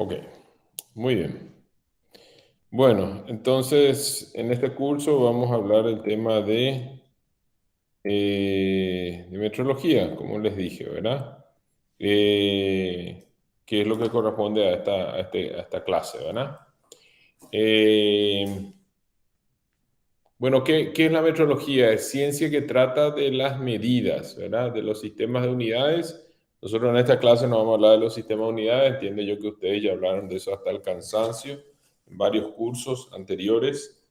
Ok, muy bien. Bueno, entonces en este curso vamos a hablar del tema de metrología, como les dije, ¿verdad? Que es lo que corresponde a esta clase, ¿verdad? Eh, bueno, ¿qué es la metrología? Es ciencia que trata de las medidas, ¿verdad? De los sistemas de unidades. Nosotros en esta clase no vamos a hablar de los sistemas de unidades. Entiendo yo que ustedes ya hablaron de eso hasta el cansancio en varios cursos anteriores.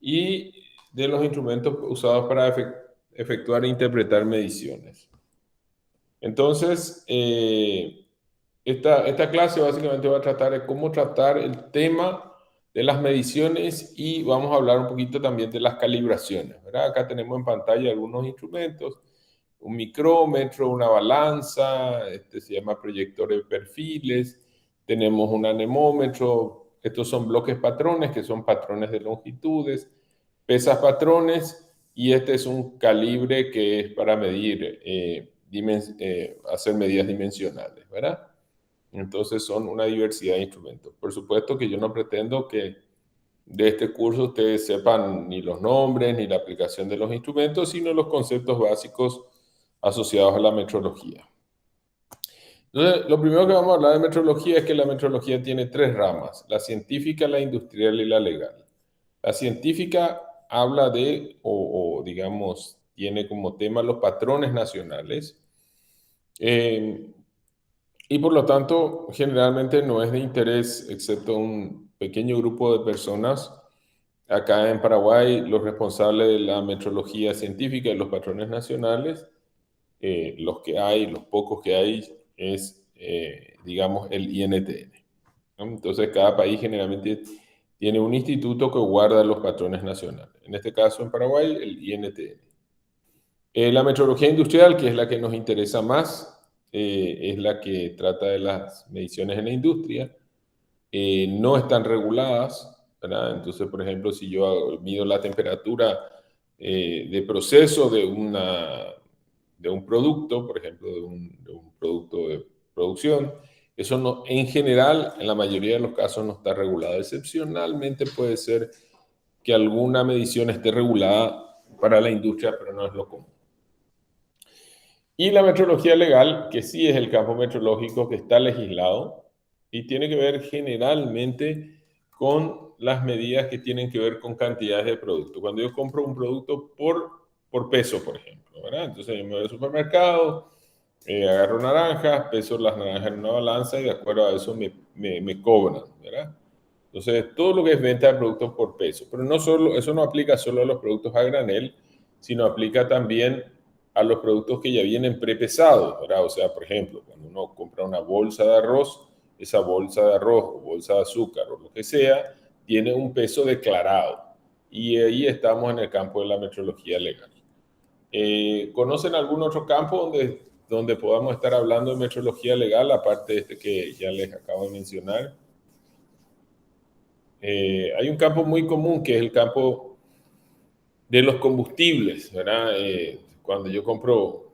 Y de los instrumentos usados para efectuar e interpretar mediciones. Entonces, esta clase básicamente va a tratar de cómo tratar el tema de las mediciones y vamos a hablar un poquito también de las calibraciones, ¿verdad? Acá tenemos en pantalla algunos instrumentos, un micrómetro, una balanza, este se llama proyector de perfiles, tenemos un anemómetro, estos son bloques patrones, que son patrones de longitudes, pesas patrones, y este es un calibre que es para medir, hacer medidas dimensionales, ¿verdad? Entonces son una diversidad de instrumentos. Por supuesto que yo no pretendo que de este curso ustedes sepan ni los nombres ni la aplicación de los instrumentos, sino los conceptos básicos asociados a la metrología. Entonces, lo primero que vamos a hablar de metrología es que la metrología tiene tres ramas: la científica, la industrial y la legal. La científica habla de, digamos, tiene como tema los patrones nacionales, eh, y por lo tanto generalmente no es de interés, excepto un pequeño grupo de personas. Acá en Paraguay, los responsables de la metrología científica y los patrones nacionales, los que hay, los pocos que hay, es, digamos, el INTN, ¿no? Entonces, cada país generalmente tiene un instituto que guarda los patrones nacionales. En este caso, en Paraguay, el INTN. La metrología industrial, que es la que nos interesa más, es la que trata de las mediciones en la industria. No están reguladas, ¿verdad? Entonces, por ejemplo, si yo mido la temperatura de proceso de un producto, por ejemplo, de un producto de producción, eso no, en general, en la mayoría de los casos no está regulado. Excepcionalmente puede ser que alguna medición esté regulada para la industria, pero no es lo común. Y la metrología legal, que sí es el campo metrológico que está legislado y tiene que ver generalmente con las medidas que tienen que ver con cantidades de producto. Cuando yo compro un producto por peso, por ejemplo, ¿verdad? Entonces yo me voy al supermercado, agarro naranjas, peso las naranjas en una balanza y de acuerdo a eso me cobran, ¿verdad? Entonces, todo lo que es venta de productos por peso, pero no solo, eso no aplica solo a los productos a granel, sino aplica también a los productos que ya vienen prepesados, ¿verdad? O sea, por ejemplo, cuando uno compra una bolsa de arroz, esa bolsa de arroz o bolsa de azúcar o lo que sea, tiene un peso declarado. Y ahí estamos en el campo de la metrología legal. ¿Conocen algún otro campo donde podamos estar hablando de metrología legal, aparte de este que ya les acabo de mencionar? Hay un campo muy común que es el campo de los combustibles, ¿verdad? Cuando yo compro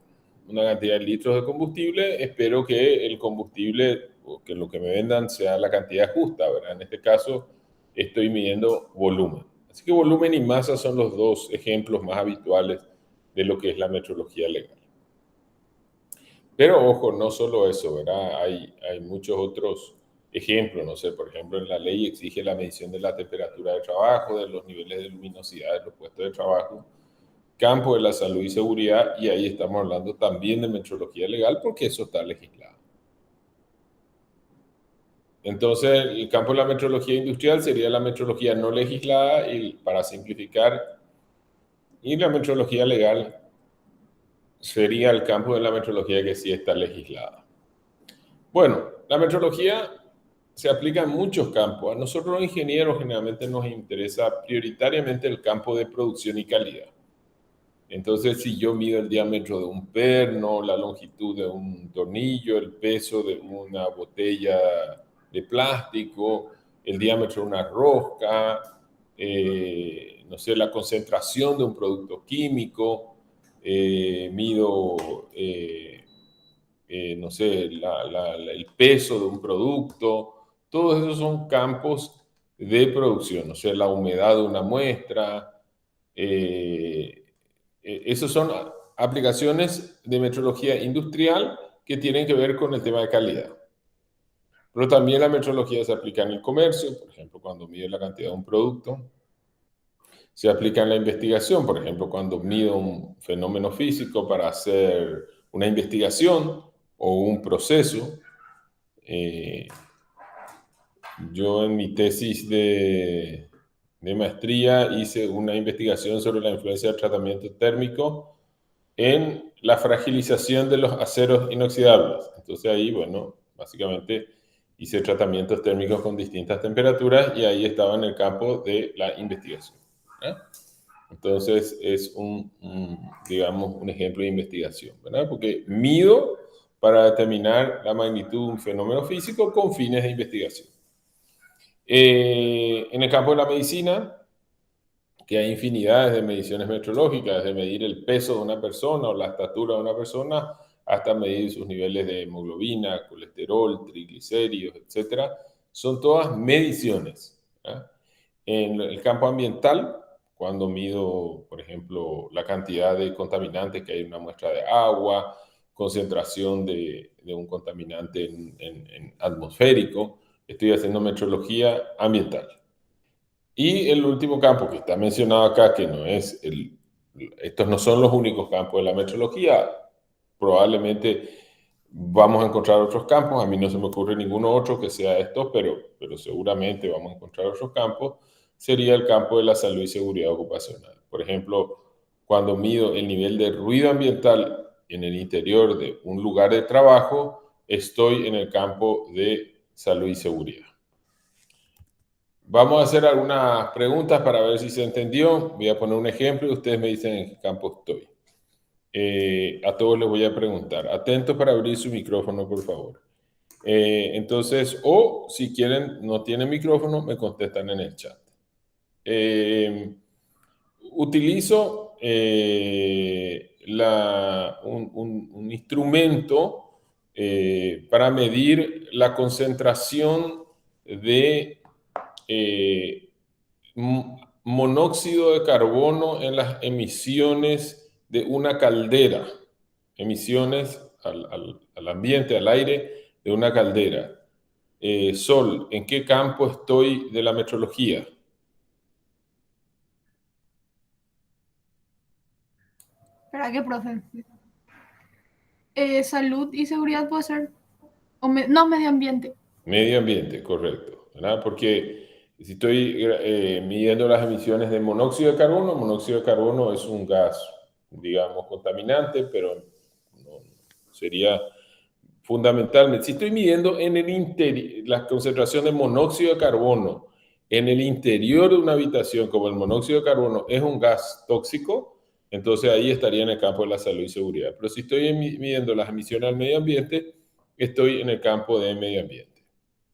una cantidad de litros de combustible, espero que el combustible o que lo que me vendan sea la cantidad justa, ¿verdad? En este caso, estoy midiendo volumen. Así que volumen y masa son los dos ejemplos más habituales de lo que es la metrología legal. Pero ojo, no solo eso, ¿verdad? Hay muchos otros ejemplos, no sé, por ejemplo, en la ley exige la medición de la temperatura de trabajo, de los niveles de luminosidad de los puestos de trabajo, campo de la salud y seguridad, y ahí estamos hablando también de metrología legal porque eso está legislado. Entonces, el campo de la metrología industrial sería la metrología no legislada y, para simplificar, y la metrología legal sería el campo de la metrología que sí está legislada. Bueno, la metrología se aplica en muchos campos. A nosotros los ingenieros generalmente nos interesa prioritariamente el campo de producción y calidad. Entonces, si yo mido el diámetro de un perno, la longitud de un tornillo, el peso de una botella de plástico, el diámetro de una rosca, no sé, la concentración de un producto químico, mido no sé, el peso de un producto, Todos esos son campos de producción, o sea, la humedad de una muestra. Esas son aplicaciones de metrología industrial que tienen que ver con el tema de calidad. Pero también la metrología se aplica en el comercio, por ejemplo, cuando mide la cantidad de un producto. Se aplica en la investigación, por ejemplo, cuando mido un fenómeno físico para hacer una investigación o un proceso. Yo en mi tesis de maestría hice una investigación sobre la influencia del tratamiento térmico en la fragilización de los aceros inoxidables. Entonces ahí, bueno, básicamente hice tratamientos térmicos con distintas temperaturas y ahí estaba en el campo de la investigación. ¿Eh? Entonces es digamos, un ejemplo de investigación, ¿verdad? Porque mido para determinar la magnitud de un fenómeno físico con fines de investigación. En el campo de la medicina, que hay infinidades de mediciones metrológicas, de medir el peso de una persona o la estatura de una persona, hasta medir sus niveles de hemoglobina, colesterol, triglicéridos, etcétera. Son todas mediciones. ¿Eh? En el campo ambiental, cuando mido, por ejemplo, la cantidad de contaminantes que hay en una muestra de agua, concentración de un contaminante en atmosférico, estoy haciendo metrología ambiental. Y el último campo que está mencionado acá, que no es estos no son los únicos campos de la metrología, probablemente vamos a encontrar otros campos, a mí no se me ocurre ninguno otro que sea esto, pero seguramente vamos a encontrar otros campos, sería el campo de la salud y seguridad ocupacional. Por ejemplo, cuando mido el nivel de ruido ambiental en el interior de un lugar de trabajo, estoy en el campo de salud y seguridad. Vamos a hacer algunas preguntas para ver si se entendió. Voy a poner un ejemplo y ustedes me dicen en qué campo estoy. A todos les voy a preguntar. Atentos para abrir su micrófono, por favor. Entonces, o si quieren, no tienen micrófono, me contestan en el chat. Utilizo un instrumento para medir la concentración de monóxido de carbono en las emisiones de una caldera, emisiones al ambiente, al aire de una caldera. Sol, ¿en qué campo estoy de la metrología? ¿Para qué, profe? Salud y seguridad puede ser. No, medio ambiente. Medio ambiente, correcto, ¿verdad? Porque si estoy midiendo las emisiones de monóxido de carbono es un gas, digamos, contaminante, pero no, sería fundamentalmente, si estoy midiendo en el interior la concentración de monóxido de carbono en el interior de una habitación, como el monóxido de carbono es un gas tóxico, entonces ahí estaría en el campo de la salud y seguridad. Pero si estoy midiendo las emisiones al medio ambiente, estoy en el campo de medio ambiente.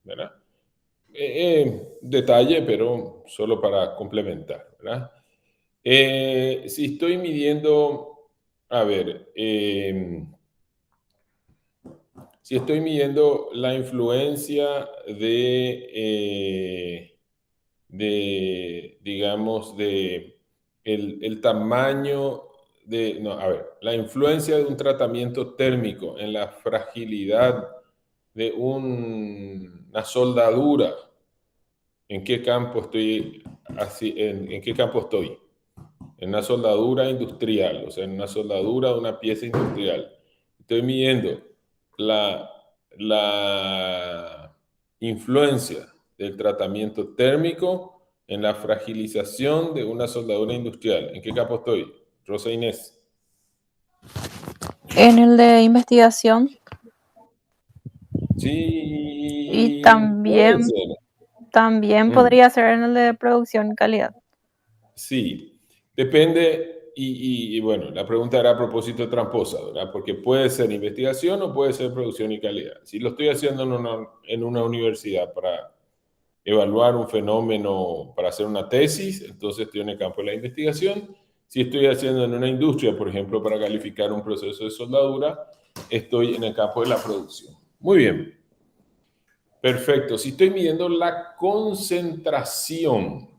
¿Verdad? Detalle, pero solo para complementar, ¿verdad? Si estoy midiendo, a ver, si estoy midiendo la influencia digamos, el tamaño no, a ver, la influencia de un tratamiento térmico en la fragilidad de una soldadura, ¿en qué campo estoy en qué campo estoy? En una soldadura industrial, o sea, en una soldadura de una pieza industrial. Estoy midiendo la, la influencia del tratamiento térmico en la fragilización de una soldadura industrial. ¿En qué campo estoy? Rosa Inés. En el de investigación y Sí, puede también, ser. también Mm. podría ser en el de producción y calidad. Sí, depende, y bueno, la pregunta era a propósito tramposa, ¿verdad? Porque puede ser investigación o puede ser producción y calidad. Si lo estoy haciendo en una universidad para evaluar un fenómeno, para hacer una tesis, entonces estoy en el campo de la investigación. Si estoy haciendo en una industria, por ejemplo, para calificar un proceso de soldadura, estoy en el campo de la producción. Muy bien. Perfecto. Si estoy midiendo la concentración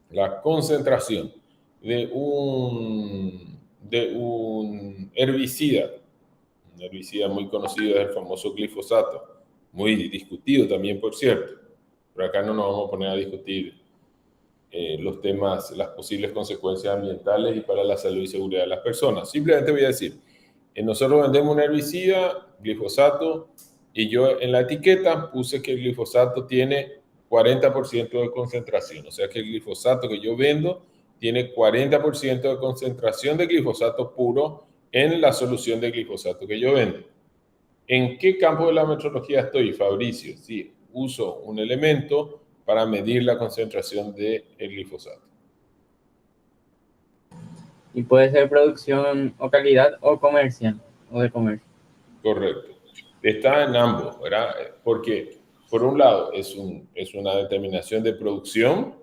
de un herbicida, un herbicida muy conocido es el famoso glifosato, muy discutido también, por cierto, pero acá no nos vamos a poner a discutir los temas, las posibles consecuencias ambientales y para la salud y seguridad de las personas. Simplemente voy a decir, nosotros vendemos un herbicida, glifosato, y yo en la etiqueta puse que el glifosato tiene 40% de concentración, o sea que el glifosato que yo vendo tiene 40% de concentración de glifosato puro en la solución de glifosato que yo vendo. ¿En qué campo de la metrología estoy, Fabricio? Sí, uso un elemento para medir la concentración del glifosato. Y puede ser producción o calidad o comercial, o de comercio. Correcto. Está en ambos, ¿verdad? Porque por un lado es una determinación de producción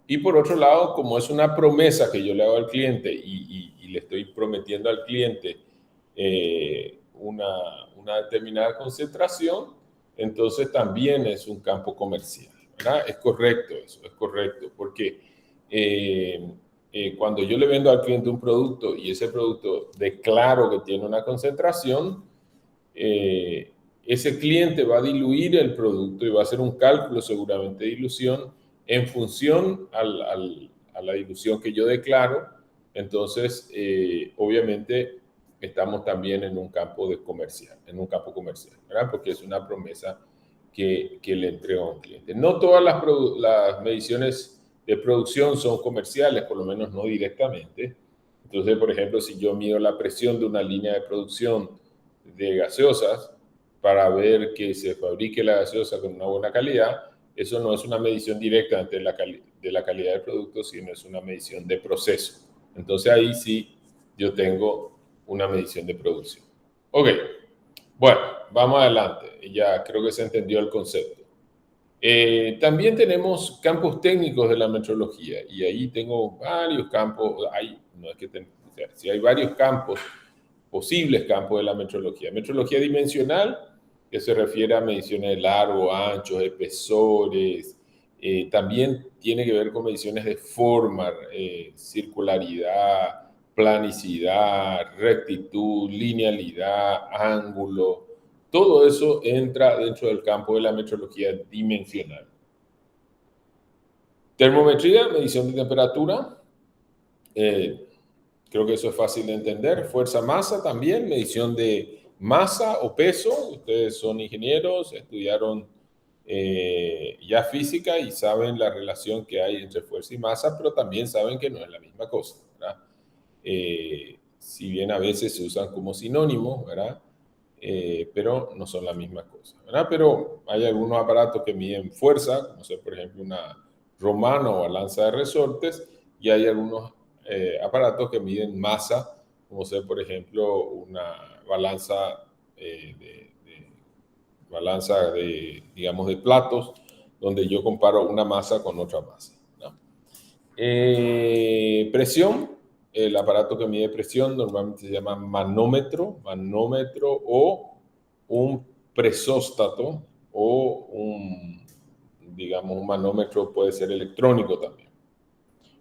y por otro lado, como es una promesa que yo le hago al cliente y le estoy prometiendo al cliente una determinada concentración, entonces también es un campo comercial, ¿verdad? Es correcto eso, es correcto, porque cuando yo le vendo al cliente un producto y ese producto declaro que tiene una concentración, ese cliente va a diluir el producto y va a hacer un cálculo seguramente de dilución en función a la dilución que yo declaro. Entonces, obviamente, estamos también en un campo comercial, ¿verdad? Porque es una promesa que le entrego a un cliente. No todas las mediciones de producción son comerciales, por lo menos no directamente. Entonces, por ejemplo, si yo mido la presión de una línea de producción de gaseosas para ver que se fabrique la gaseosa con una buena calidad, eso no es una medición directa de la calidad del producto, sino es una medición de proceso. Entonces ahí sí yo tengo una medición de producción. Ok, bueno, vamos adelante. Ya creo que se entendió el concepto. También tenemos campos técnicos de la metrología y ahí tengo varios campos, si hay varios campos, posibles campos de la metrología. Metrología dimensional, que se refiere a mediciones de largo, anchos, espesores, también tiene que ver con mediciones de forma, circularidad, planicidad, rectitud, linealidad, ángulo. Todo eso entra dentro del campo de la metrología dimensional. Termometría, medición de temperatura. Creo que eso es fácil de entender. Fuerza-masa también, medición de masa o peso. Ustedes son ingenieros, estudiaron ya física y saben la relación que hay entre fuerza y masa, pero también saben que no es la misma cosa, ¿verdad? Si bien a veces se usan como sinónimos, ¿verdad? Pero no son la misma cosa, ¿verdad? Pero hay algunos aparatos que miden fuerza, como ser, por ejemplo, una romana o balanza de resortes, y hay algunos aparatos que miden masa, como ser, por ejemplo, una balanza digamos, de platos, donde yo comparo una masa con otra masa, ¿no? Presión, el aparato que mide presión normalmente se llama manómetro o un presóstato o digamos, un manómetro puede ser electrónico también.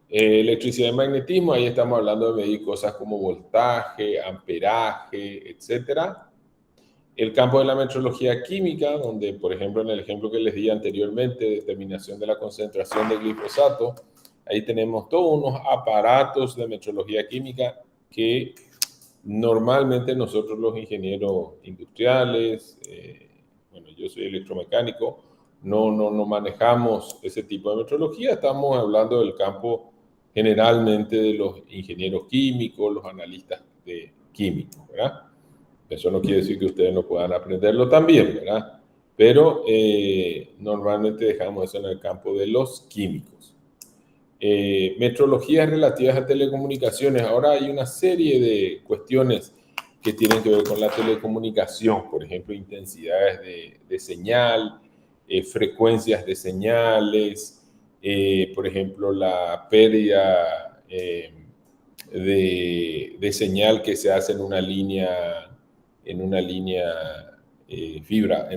Electricidad y magnetismo, ahí estamos hablando de medir cosas como voltaje, amperaje, etcétera. El campo de la metrología química, donde, por ejemplo, en el ejemplo que les di anteriormente, determinación de la concentración de glifosato, ahí tenemos todos unos aparatos de metrología química que normalmente nosotros los ingenieros industriales, bueno, yo soy electromecánico, no manejamos ese tipo de metrología, estamos hablando del campo generalmente de los ingenieros químicos, los analistas de químicos, ¿verdad? Eso no quiere decir que ustedes no puedan aprenderlo también, ¿verdad? Pero normalmente dejamos eso en el campo de los químicos. Metrologías relativas a telecomunicaciones. Ahora hay una serie de cuestiones que tienen que ver con la telecomunicación, por ejemplo, intensidades de señal, frecuencias de señales, por ejemplo, la pérdida de señal que se hace en una línea fibra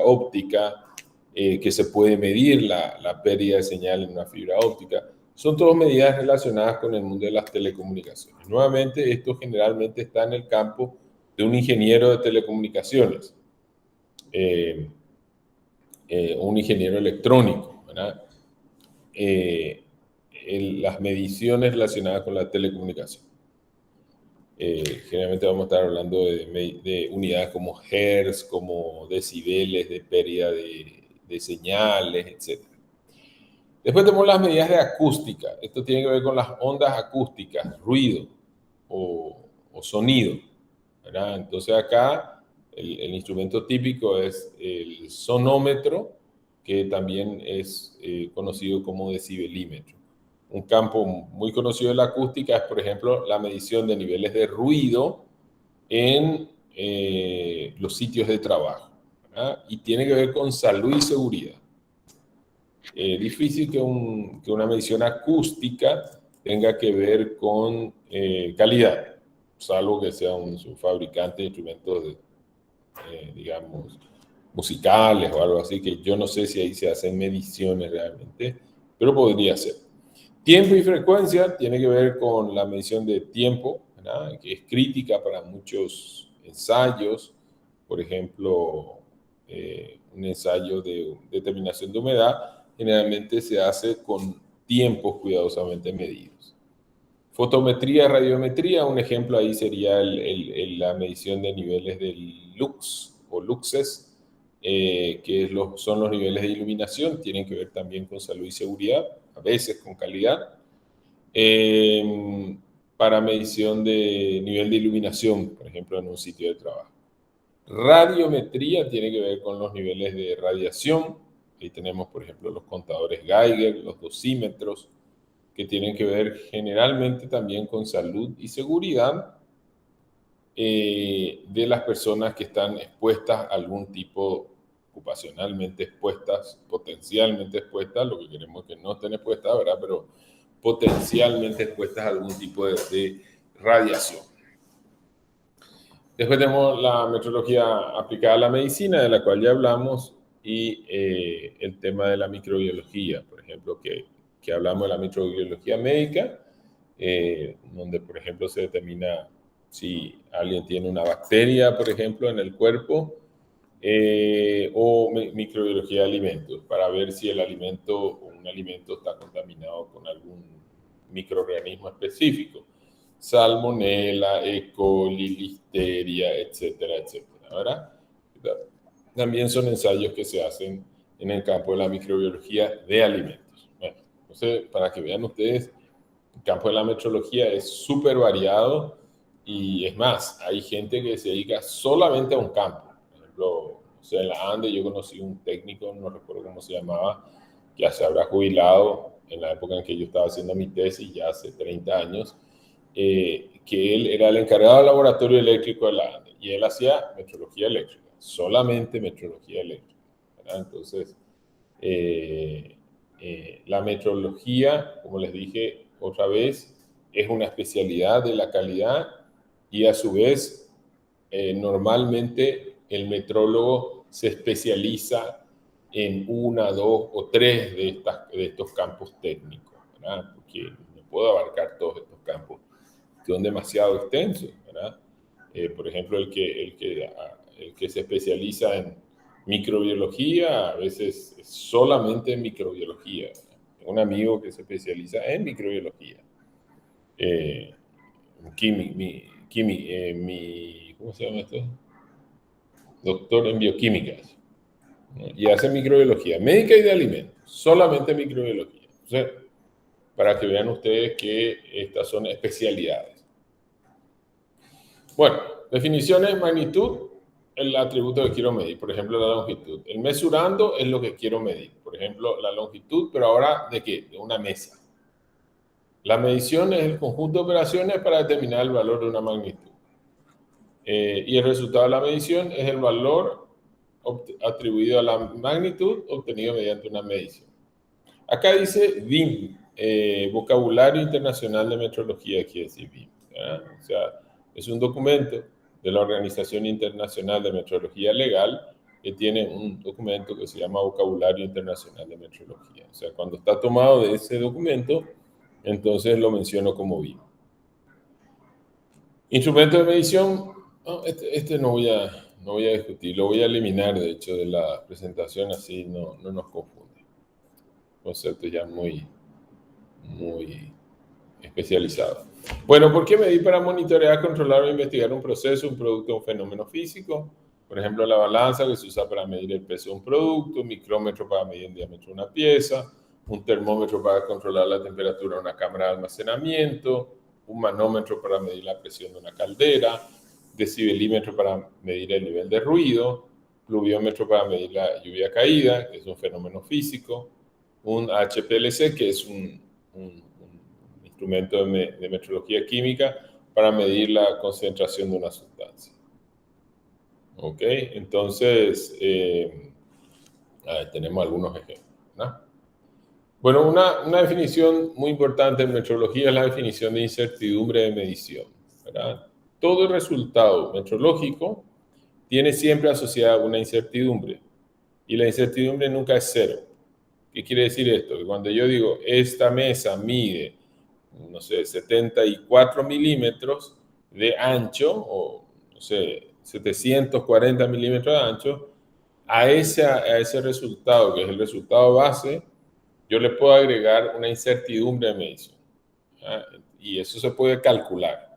óptica, que se puede medir la pérdida de señal en una fibra óptica. Son todas medidas relacionadas con el mundo de las telecomunicaciones. Nuevamente, esto generalmente está en el campo de un ingeniero de telecomunicaciones, un ingeniero electrónico, ¿verdad? Las mediciones relacionadas con la telecomunicación. Generalmente vamos a estar hablando de unidades como hertz, como decibeles de pérdida de señales, etc. Después tenemos las medidas de acústica. Esto tiene que ver con las ondas acústicas, ruido o sonido, ¿verdad? Entonces acá el instrumento típico es el sonómetro, que también es conocido como decibelímetro. Un campo muy conocido de la acústica es, por ejemplo, la medición de niveles de ruido en los sitios de trabajo, ¿verdad? Y tiene que ver con salud y seguridad. Difícil que una medición acústica tenga que ver con calidad, salvo que sea un fabricante de instrumentos, digamos, musicales o algo así, que yo no sé si ahí se hacen mediciones realmente, pero podría ser. Tiempo y frecuencia tiene que ver con la medición de tiempo, ¿verdad? Que es crítica para muchos ensayos. Por ejemplo, un ensayo de determinación de humedad generalmente se hace con tiempos cuidadosamente medidos. Fotometría, radiometría, un ejemplo ahí sería la medición de niveles del lux o luxes, que son los niveles de iluminación, tienen que ver también con salud y seguridad, a veces con calidad. Para medición de nivel de iluminación, por ejemplo, en un sitio de trabajo. Radiometría tiene que ver con los niveles de radiación. Ahí tenemos, por ejemplo, los contadores Geiger, los dosímetros, que tienen que ver generalmente también con salud y seguridad de las personas que están expuestas a algún tipo, ocupacionalmente expuestas, potencialmente expuestas, lo que queremos es que no estén expuestas, ¿verdad? Pero potencialmente expuestas a algún tipo de radiación. Después tenemos la metrología aplicada a la medicina, de la cual ya hablamos, y el tema de la microbiología, por ejemplo, que hablamos de la microbiología médica, donde, por ejemplo, se determina si alguien tiene una bacteria, por ejemplo, en el cuerpo, o microbiología de alimentos, para ver si el alimento o un alimento está contaminado con algún microorganismo específico. Salmonella, E. coli, listeria, etcétera, etcétera, ¿verdad? También son ensayos que se hacen en el campo de la microbiología de alimentos. Bueno, entonces, para que vean ustedes, el campo de la metrología es súper variado y es más, hay gente que se dedica solamente a un campo. Por ejemplo, o sea, en la ANDE yo conocí un técnico, no recuerdo cómo se llamaba, que ya se habrá jubilado en la época en que yo estaba haciendo mi tesis, ya hace 30 años, que él era el encargado del laboratorio eléctrico de la ANDE y él hacía metrología eléctrica, solamente metrología eléctrica, ¿verdad? Entonces, la metrología, como les dije otra vez, es una especialidad de la calidad y a su vez, normalmente el metrólogo se especializa en una, dos o tres de estos campos técnicos, ¿verdad? Porque no puedo abarcar todos estos campos, son demasiado extensos, ¿verdad? Por ejemplo, el que se especializa en microbiología, a veces es solamente en microbiología, ¿verdad? Un amigo que se especializa en microbiología. ¿Cómo se llama esto? Doctor en bioquímicas, ¿no? Y hace microbiología médica y de alimentos, solamente microbiología. Entonces, para que vean ustedes que estas son especialidades. Bueno, definiciones, magnitud, el atributo que quiero medir, por ejemplo, la longitud. El mesurando es lo que quiero medir, por ejemplo, la longitud, pero ahora, ¿de qué? De una mesa. La medición es el conjunto de operaciones para determinar el valor de una magnitud. Y el resultado de la medición es el valor atribuido a la magnitud obtenido mediante una medición. Acá dice BIM, Vocabulario Internacional de Metrología, quiere decir BIM, ¿verdad? O sea, es un documento de la Organización Internacional de Metrología Legal que tiene un documento que se llama Vocabulario Internacional de Metrología. O sea, cuando está tomado de ese documento, entonces lo menciono como BIM. Instrumento de medición, no, este no voy a discutir, lo voy a eliminar, de hecho, de la presentación, así no nos confunde. Concepto ya muy especializado. Bueno, ¿por qué medir para monitorear, controlar o investigar un proceso, un producto o un fenómeno físico? Por ejemplo, la balanza que se usa para medir el peso de un producto, un micrómetro para medir el diámetro de una pieza, un termómetro para controlar la temperatura de una cámara de almacenamiento, un manómetro para medir la presión de una caldera, decibelímetro para medir el nivel de ruido, pluviómetro para medir la lluvia caída, que es un fenómeno físico, un HPLC, que es un instrumento de metrología química para medir la concentración de una sustancia. ¿Ok? Entonces, tenemos algunos ejemplos, ¿no? Bueno, una definición muy importante en metrología es la definición de incertidumbre de medición, ¿verdad? Todo resultado metrológico tiene siempre asociada una incertidumbre, y la incertidumbre nunca es cero. ¿Qué quiere decir esto? Que cuando yo digo, esta mesa mide, no sé, 74 milímetros de ancho, o no sé, 740 milímetros de ancho, a ese resultado, que es el resultado base, yo le puedo agregar una incertidumbre de medición, ¿verdad? Y eso se puede calcular,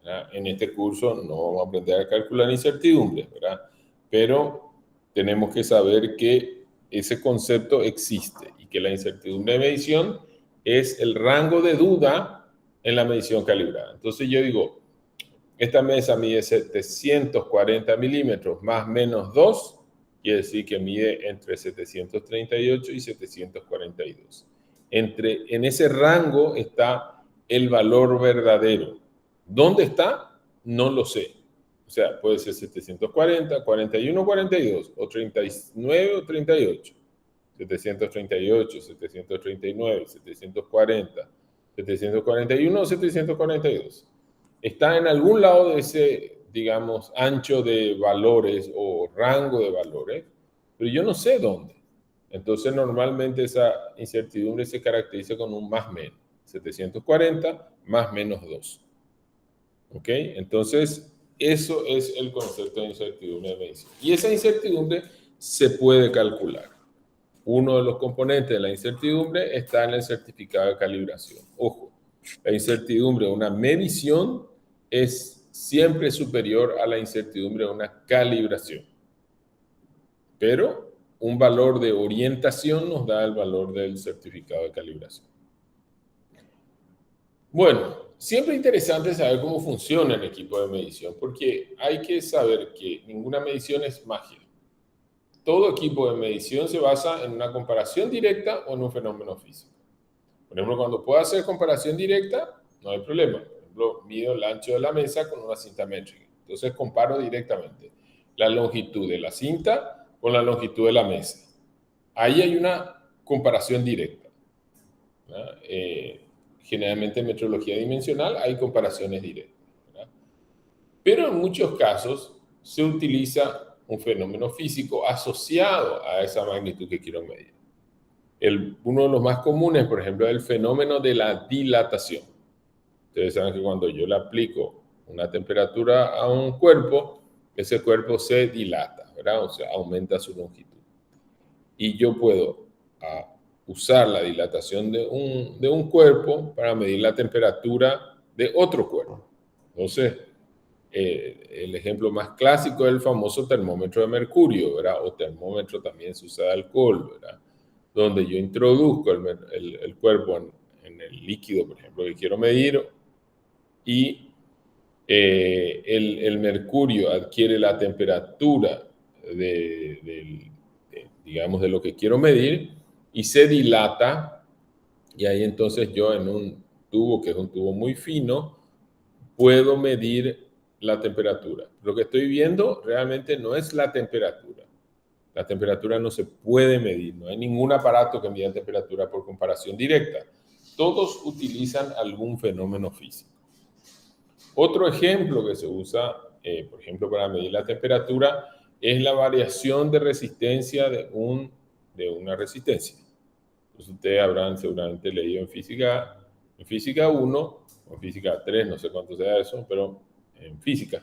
¿verdad? En este curso no vamos a aprender a calcular incertidumbres, ¿verdad? Pero tenemos que saber que ese concepto existe y que la incertidumbre de medición es el rango de duda en la medición calibrada. Entonces yo digo, esta mesa mide 740 milímetros más menos 2, quiere decir que mide entre 738 y 742. En ese rango está el valor verdadero. ¿Dónde está? No lo sé. O sea, puede ser 740, 41, 42, o 39 o 38. 738, 739, 740, 741 o 742. Está en algún lado de ese, digamos, ancho de valores o rango de valores, pero yo no sé dónde. Entonces, normalmente esa incertidumbre se caracteriza con un más menos. 740 más menos 2. ¿Ok? Entonces, eso es el concepto de incertidumbre de medición. Y esa incertidumbre se puede calcular. Uno de los componentes de la incertidumbre está en el certificado de calibración. Ojo, la incertidumbre de una medición es siempre superior a la incertidumbre de una calibración. Pero un valor de orientación nos da el valor del certificado de calibración. Bueno, siempre es interesante saber cómo funciona el equipo de medición, porque hay que saber que ninguna medición es magia. Todo equipo de medición se basa en una comparación directa o en un fenómeno físico. Por ejemplo, cuando puedo hacer comparación directa, no hay problema. Por ejemplo, mido el ancho de la mesa con una cinta métrica. Entonces comparo directamente la longitud de la cinta con la longitud de la mesa. Ahí hay una comparación directa, ¿verdad? Generalmente en metrología dimensional hay comparaciones directas, ¿verdad? Pero en muchos casos se utiliza un fenómeno físico asociado a esa magnitud que quiero medir. Uno de los más comunes, por ejemplo, es el fenómeno de la dilatación. Ustedes saben que cuando yo le aplico una temperatura a un cuerpo, ese cuerpo se dilata, ¿verdad? O sea, aumenta su longitud. Y yo puedo usar la dilatación de un cuerpo para medir la temperatura de otro cuerpo. Entonces, el ejemplo más clásico es el famoso termómetro de mercurio, ¿verdad? O termómetro también se usa de alcohol, ¿verdad? Donde yo introduzco el cuerpo en el líquido, por ejemplo, que quiero medir, y el mercurio adquiere la temperatura digamos, de lo que quiero medir y se dilata, y ahí entonces yo en un tubo, que es un tubo muy fino, puedo medir la temperatura. Lo que estoy viendo realmente no es la temperatura. La temperatura no se puede medir, no hay ningún aparato que mida temperatura por comparación directa. Todos utilizan algún fenómeno físico. Otro ejemplo que se usa, por ejemplo, para medir la temperatura, es la variación de resistencia de una resistencia. Entonces ustedes habrán seguramente leído en física 1 o en física 3, no sé cuánto sea eso, pero en física,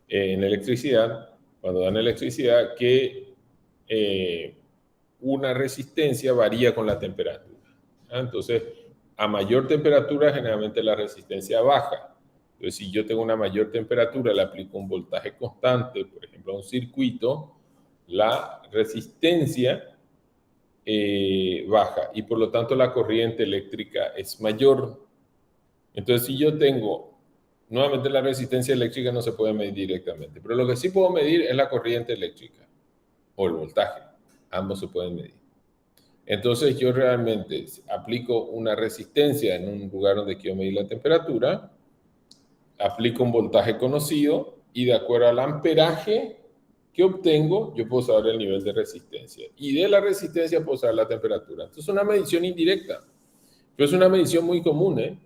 en electricidad, cuando dan electricidad, que una resistencia varía con la temperatura. Entonces, a mayor temperatura, generalmente la resistencia baja. Entonces, si yo tengo una mayor temperatura, le aplico un voltaje constante, por ejemplo, a un circuito, la resistencia baja y por lo tanto la corriente eléctrica es mayor. Entonces, si yo tengo, nuevamente la resistencia eléctrica no se puede medir directamente, pero lo que sí puedo medir es la corriente eléctrica o el voltaje. Ambos se pueden medir. Entonces, yo realmente aplico una resistencia en un lugar donde quiero medir la temperatura, aplico un voltaje conocido y de acuerdo al amperaje que obtengo, yo puedo saber el nivel de resistencia. Y de la resistencia puedo saber la temperatura. Entonces, es una medición indirecta, pero es una medición muy común,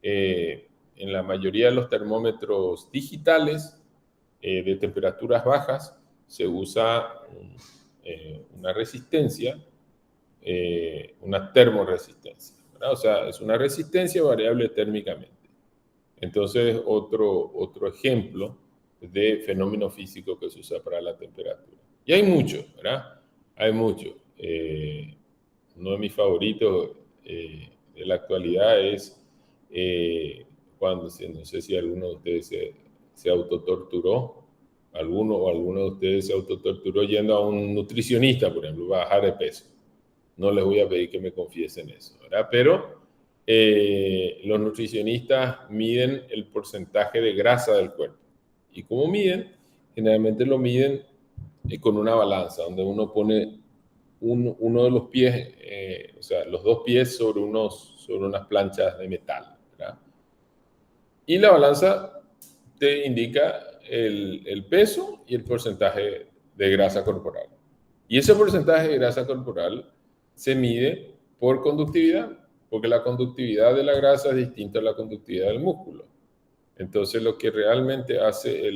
en la mayoría de los termómetros digitales de temperaturas bajas se usa una resistencia, una termoresistencia, ¿verdad? O sea, es una resistencia variable térmicamente. Entonces, otro ejemplo de fenómeno físico que se usa para la temperatura. Y hay muchos, ¿verdad? Hay muchos. Uno de mis favoritos de la actualidad es cuando, no sé si alguno de ustedes se autotorturó, alguno de ustedes se autotorturó yendo a un nutricionista, por ejemplo, para bajar de peso. No les voy a pedir que me confiesen eso, ¿verdad? Pero los nutricionistas miden el porcentaje de grasa del cuerpo. ¿Y cómo miden? Generalmente lo miden con una balanza, donde uno pone uno de los pies, o sea, los dos pies sobre unas planchas de metal, ¿verdad? Y la balanza te indica el peso y el porcentaje de grasa corporal. Y ese porcentaje de grasa corporal se mide por conductividad, porque la conductividad de la grasa es distinta a la conductividad del músculo. Entonces, lo que realmente hace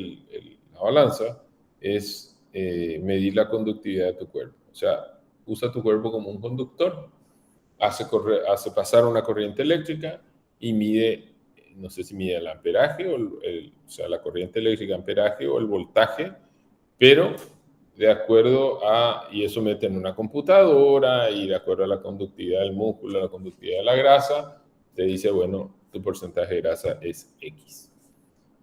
la balanza es medir la conductividad de tu cuerpo. O sea, usa tu cuerpo como un conductor, hace pasar una corriente eléctrica y mide, no sé si mide el amperaje, o sea, la corriente eléctrica, amperaje o el voltaje, pero de acuerdo y eso mete en una computadora y de acuerdo a la conductividad del músculo, la conductividad de la grasa, te dice, bueno, tu porcentaje de grasa es X.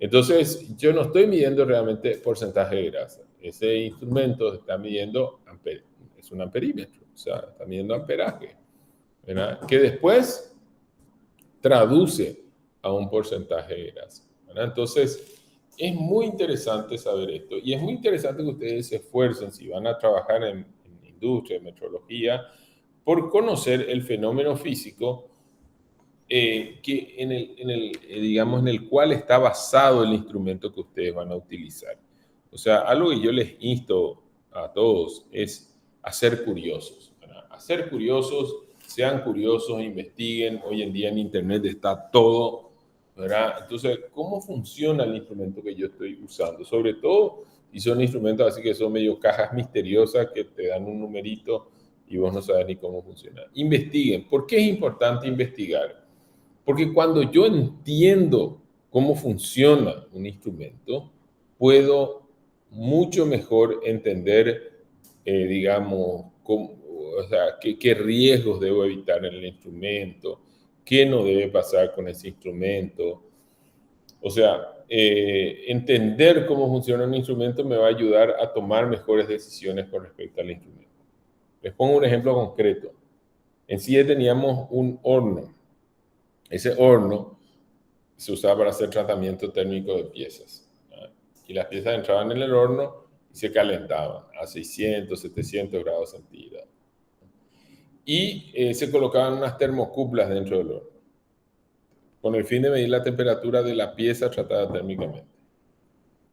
Entonces, yo no estoy midiendo realmente porcentaje de grasa. Ese instrumento está midiendo, es un amperímetro, o sea, está midiendo amperaje, ¿verdad? Que después traduce a un porcentaje de grasa, ¿verdad? Entonces, es muy interesante saber esto y es muy interesante que ustedes se esfuercen si van a trabajar en industria, en metrología, por conocer el fenómeno físico digamos, en el cual está basado el instrumento que ustedes van a utilizar. O sea, algo que yo les insto a todos es a ser curiosos, ¿verdad? A ser curiosos, sean curiosos, investiguen. Hoy en día en Internet está todo, ¿verdad? Entonces, ¿cómo funciona el instrumento que yo estoy usando? Sobre todo, si son instrumentos así que son medio cajas misteriosas que te dan un numerito y vos no sabes ni cómo funciona. Investiguen. ¿Por qué es importante investigar? Porque cuando yo entiendo cómo funciona un instrumento, puedo mucho mejor entender, digamos, o sea, qué riesgos debo evitar en el instrumento, qué no debe pasar con ese instrumento. O sea, entender cómo funciona un instrumento me va a ayudar a tomar mejores decisiones con respecto al instrumento. Les pongo un ejemplo concreto. En CIE teníamos un horno. Ese horno se usaba para hacer tratamiento térmico de piezas, ¿verdad? Y las piezas entraban en el horno y se calentaban a 600, 700 grados centígrados. Y se colocaban unas termocuplas dentro del horno, con el fin de medir la temperatura de la pieza tratada térmicamente.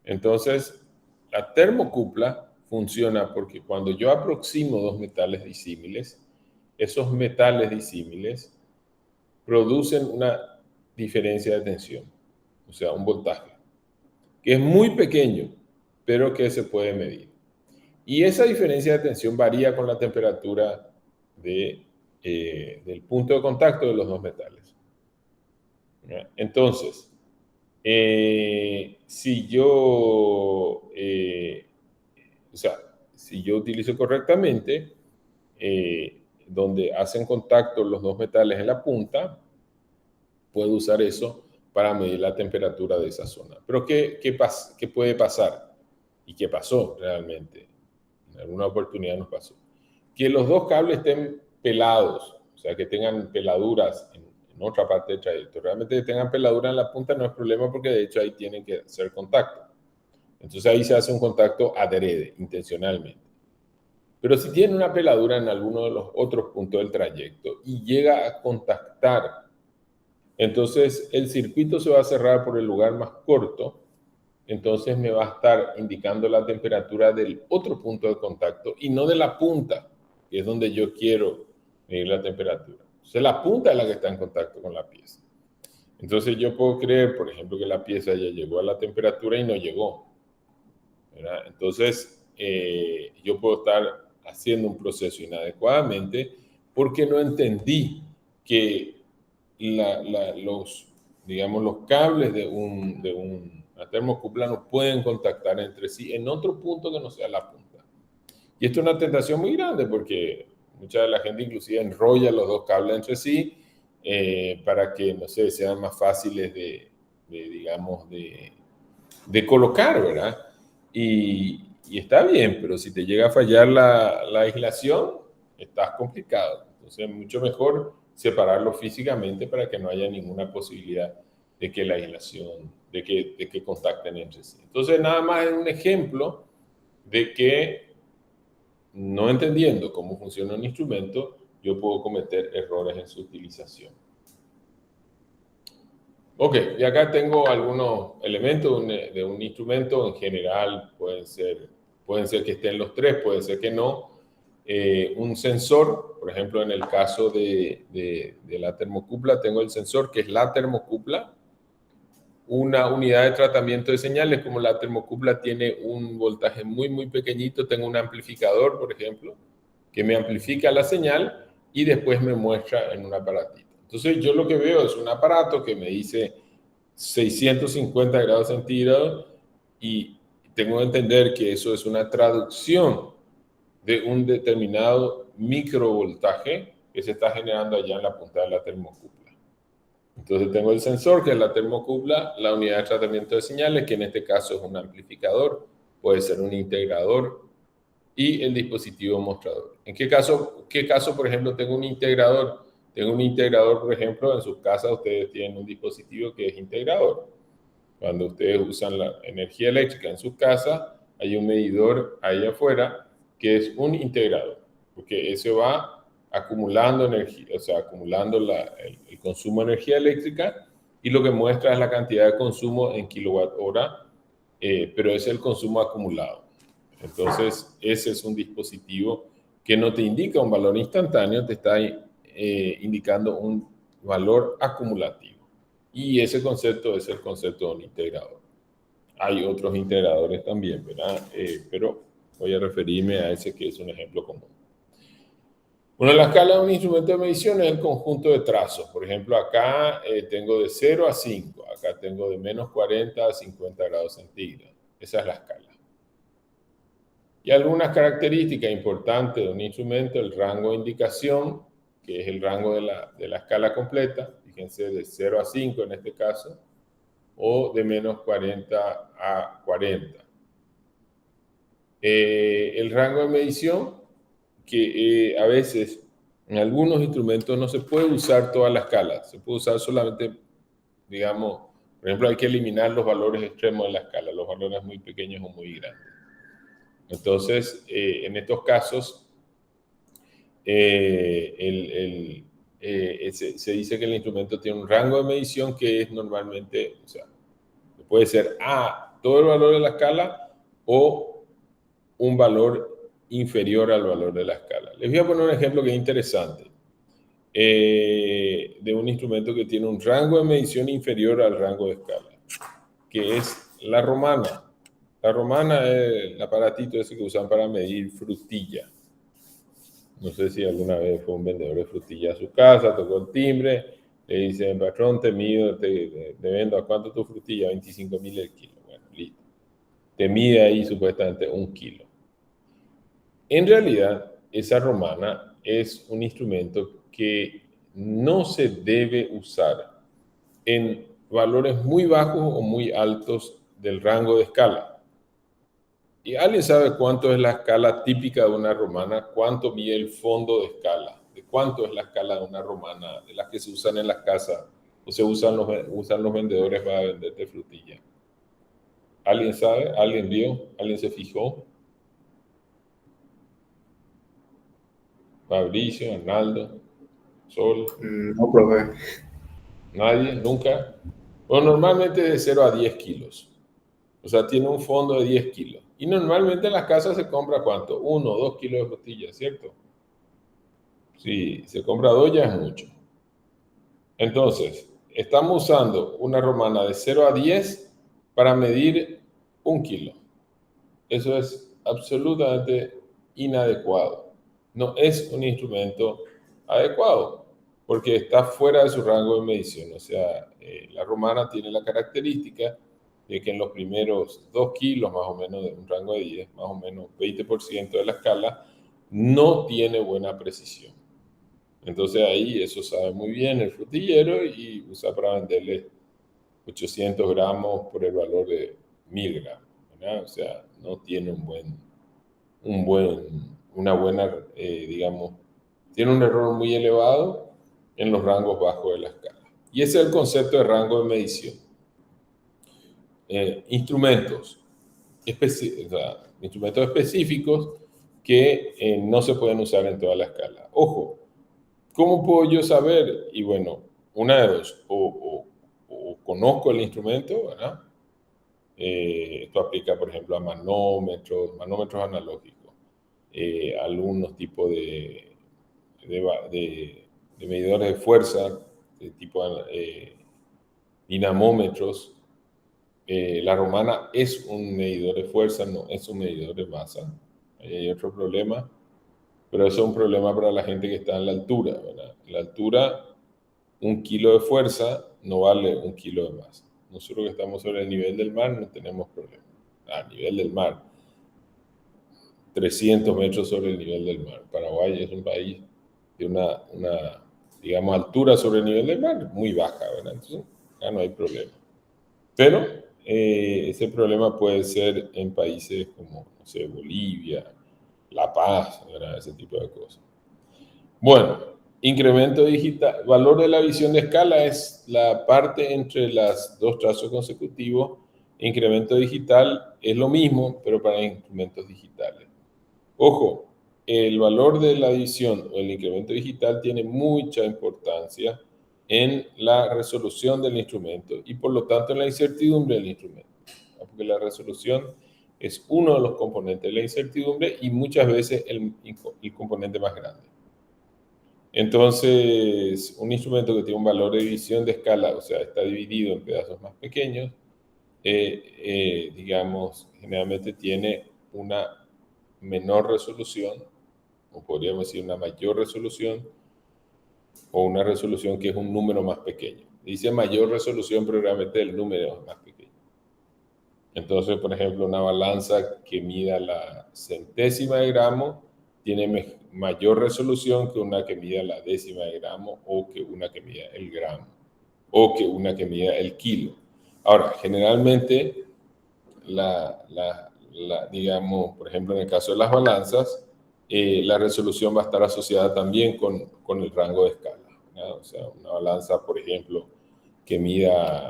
Entonces, la termocupla funciona porque cuando yo aproximo dos metales disímiles, esos metales disímiles producen una diferencia de tensión, o sea, un voltaje, que es muy pequeño, pero que se puede medir. Y esa diferencia de tensión varía con la temperatura del punto de contacto de los dos metales. ¿Ya? Entonces, si yo utilizo correctamente, donde hacen contacto los dos metales en la punta, puedo usar eso para medir la temperatura de esa zona. Pero ¿qué puede pasar? ¿Y qué pasó realmente? En alguna oportunidad nos pasó. Que los dos cables estén pelados, o sea, que tengan peladuras en otra parte del trayecto. Realmente que tengan peladura en la punta no es problema porque de hecho ahí tienen que hacer contacto. Entonces ahí se hace un contacto adrede, intencionalmente. Pero si tiene una peladura en alguno de los otros puntos del trayecto y llega a contactar, entonces el circuito se va a cerrar por el lugar más corto, entonces me va a estar indicando la temperatura del otro punto de contacto y no de la punta, que es donde yo quiero medir la temperatura. Entonces la punta es la que está en contacto con la pieza. Entonces yo puedo creer, por ejemplo, que la pieza ya llegó a la temperatura y no llegó, ¿verdad? Entonces yo puedo estar haciendo un proceso inadecuadamente porque no entendí que los cables de una termocupla no pueden contactar entre sí en otro punto que no sea la punta. Y esto es una tentación muy grande porque mucha de la gente inclusive enrolla los dos cables entre sí para que, no sé, sean más fáciles de colocar, ¿verdad? Y está bien, pero si te llega a fallar la aislación, estás complicado. Entonces es mucho mejor separarlo físicamente para que no haya ninguna posibilidad de que la aislación, de que contacten entre sí. Entonces nada más es un ejemplo de que no entendiendo cómo funciona un instrumento, yo puedo cometer errores en su utilización. Ok, y acá tengo algunos elementos de un instrumento. En general pueden ser que estén los tres, puede ser que no. Un sensor, por ejemplo, en el caso de la termocupla, tengo el sensor que es la termocupla. Una unidad de tratamiento de señales, como la termocupla tiene un voltaje muy, muy pequeñito, tengo un amplificador, por ejemplo, que me amplifica la señal y después me muestra en un aparatito. Entonces yo lo que veo es un aparato que me dice 650 grados centígrados y tengo que entender que eso es una traducción de un determinado microvoltaje que se está generando allá en la punta de la termocupla. Entonces tengo el sensor, que es la termocupla, la unidad de tratamiento de señales, que en este caso es un amplificador, puede ser un integrador, y el dispositivo mostrador. ¿En qué caso, por ejemplo, tengo un integrador? Tengo un integrador, por ejemplo, en sus casas ustedes tienen un dispositivo que es integrador. Cuando ustedes usan la energía eléctrica en sus casas, hay un medidor ahí afuera que es un integrador, porque ese va acumulando energía, o sea, acumulando el consumo de energía eléctrica y lo que muestra es la cantidad de consumo en kilowatt hora, pero es el consumo acumulado. Entonces, ese es un dispositivo que no te indica un valor instantáneo, te está indicando un valor acumulativo. Y ese concepto es el concepto de un integrador. Hay otros integradores también, ¿verdad? Pero voy a referirme a ese que es un ejemplo común. Bueno, la escala de un instrumento de medición es el conjunto de trazos. Por ejemplo, acá tengo de 0 a 5. Acá tengo de menos 40 a 50 grados centígrados. Esa es la escala. Y algunas características importantes de un instrumento, el rango de indicación, que es el rango de la escala completa, fíjense, de 0 a 5 en este caso, o de menos 40 a 40. El rango de medición, que a veces en algunos instrumentos no se puede usar toda la escala, se puede usar solamente, digamos, por ejemplo, hay que eliminar los valores extremos de la escala, los valores muy pequeños o muy grandes. Entonces, en estos casos, se dice que el instrumento tiene un rango de medición que es normalmente, o sea, puede ser todo el valor de la escala o un valor inferior al valor de la escala. Les voy a poner un ejemplo que es interesante, de un instrumento que tiene un rango de medición inferior al rango de escala, que es la romana. La romana es el aparatito ese que usan para medir frutilla. No sé si alguna vez fue un vendedor de frutilla a su casa, tocó el timbre, le dice, patrón, te mido, te vendo, ¿a cuánto tu frutilla? 25.000 el kilo. Bueno, listo. Te mide ahí supuestamente 1 kilo. En realidad, esa romana es un instrumento que no se debe usar en valores muy bajos o muy altos del rango de escala. ¿Y alguien sabe cuánto es la escala típica de una romana? ¿Cuánto mide el fondo de escala? ¿De cuánto es la escala de una romana? De las que se usan en las casas o se usan los vendedores para venderte frutilla. ¿Alguien sabe? ¿Alguien vio? ¿Alguien se fijó? Mauricio, Arnaldo, Sol, No, profe. nadie, nunca. Bueno, normalmente de 0 a 10 kilos. O sea, tiene un fondo de 10 kilos. Y normalmente en las casas se compra ¿cuánto? 1 o 2 kilos de frutilla, ¿cierto? Si se compra 2 ya es mucho. Entonces, estamos usando una romana de 0 a 10 para medir 1 kilo. Eso es absolutamente inadecuado. No es un instrumento adecuado porque está fuera de su rango de medición. O sea, la romana tiene la característica de que en los primeros 2 kilos, más o menos, de un rango de 10, más o menos 20% de la escala, no tiene buena precisión. Entonces ahí eso sabe muy bien el frutillero y usa para venderle 800 gramos por el valor de 1000 gramos, ¿verdad? O sea, no tiene una buena, digamos, tiene un error muy elevado en los rangos bajos de la escala. Y ese es el concepto de rango de medición. Instrumentos específicos que no se pueden usar en toda la escala. Ojo, ¿cómo puedo yo saber? Y bueno, una de dos, o conozco el instrumento, ¿verdad? Esto aplica, por ejemplo, a manómetros analógicos, algunos tipos de medidores de fuerza, de tipo dinamómetros. La romana es un medidor de fuerza, no es un medidor de masa. Ahí hay otro problema, pero eso es un problema para la gente que está en la altura, ¿verdad? En la altura, 1 kilo de fuerza no vale 1 kilo de masa. Nosotros que estamos sobre el nivel del mar no tenemos problema. A nivel del mar, 300 metros sobre el nivel del mar. Paraguay es un país de una digamos, altura sobre el nivel del mar muy baja, ¿verdad? Entonces, ya no hay problema. Pero ese problema puede ser en países como, no sé, Bolivia, La Paz, ¿verdad? Ese tipo de cosas. Bueno, incremento digital, valor de la visión de escala es la parte entre los dos trazos consecutivos. Incremento digital es lo mismo, pero para instrumentos digitales. Ojo, el valor de la división o el incremento digital tiene mucha importancia en la resolución del instrumento y por lo tanto en la incertidumbre del instrumento, porque la resolución es uno de los componentes de la incertidumbre y muchas veces el componente más grande. Entonces, un instrumento que tiene un valor de división de escala, o sea, está dividido en pedazos más pequeños, digamos, generalmente tiene una menor resolución, o podríamos decir una mayor resolución, o una resolución que es un número más pequeño. Dice mayor resolución, pero realmente el número es más pequeño. Entonces, por ejemplo, una balanza que mida la centésima de gramo tiene mayor resolución que una que mida la décima de gramo o que una que mida el gramo o que una que mida el kilo. Ahora, generalmente, digamos, por ejemplo, en el caso de las balanzas, la resolución va a estar asociada también con el rango de escala, ¿no? O sea, una balanza, por ejemplo, que mida,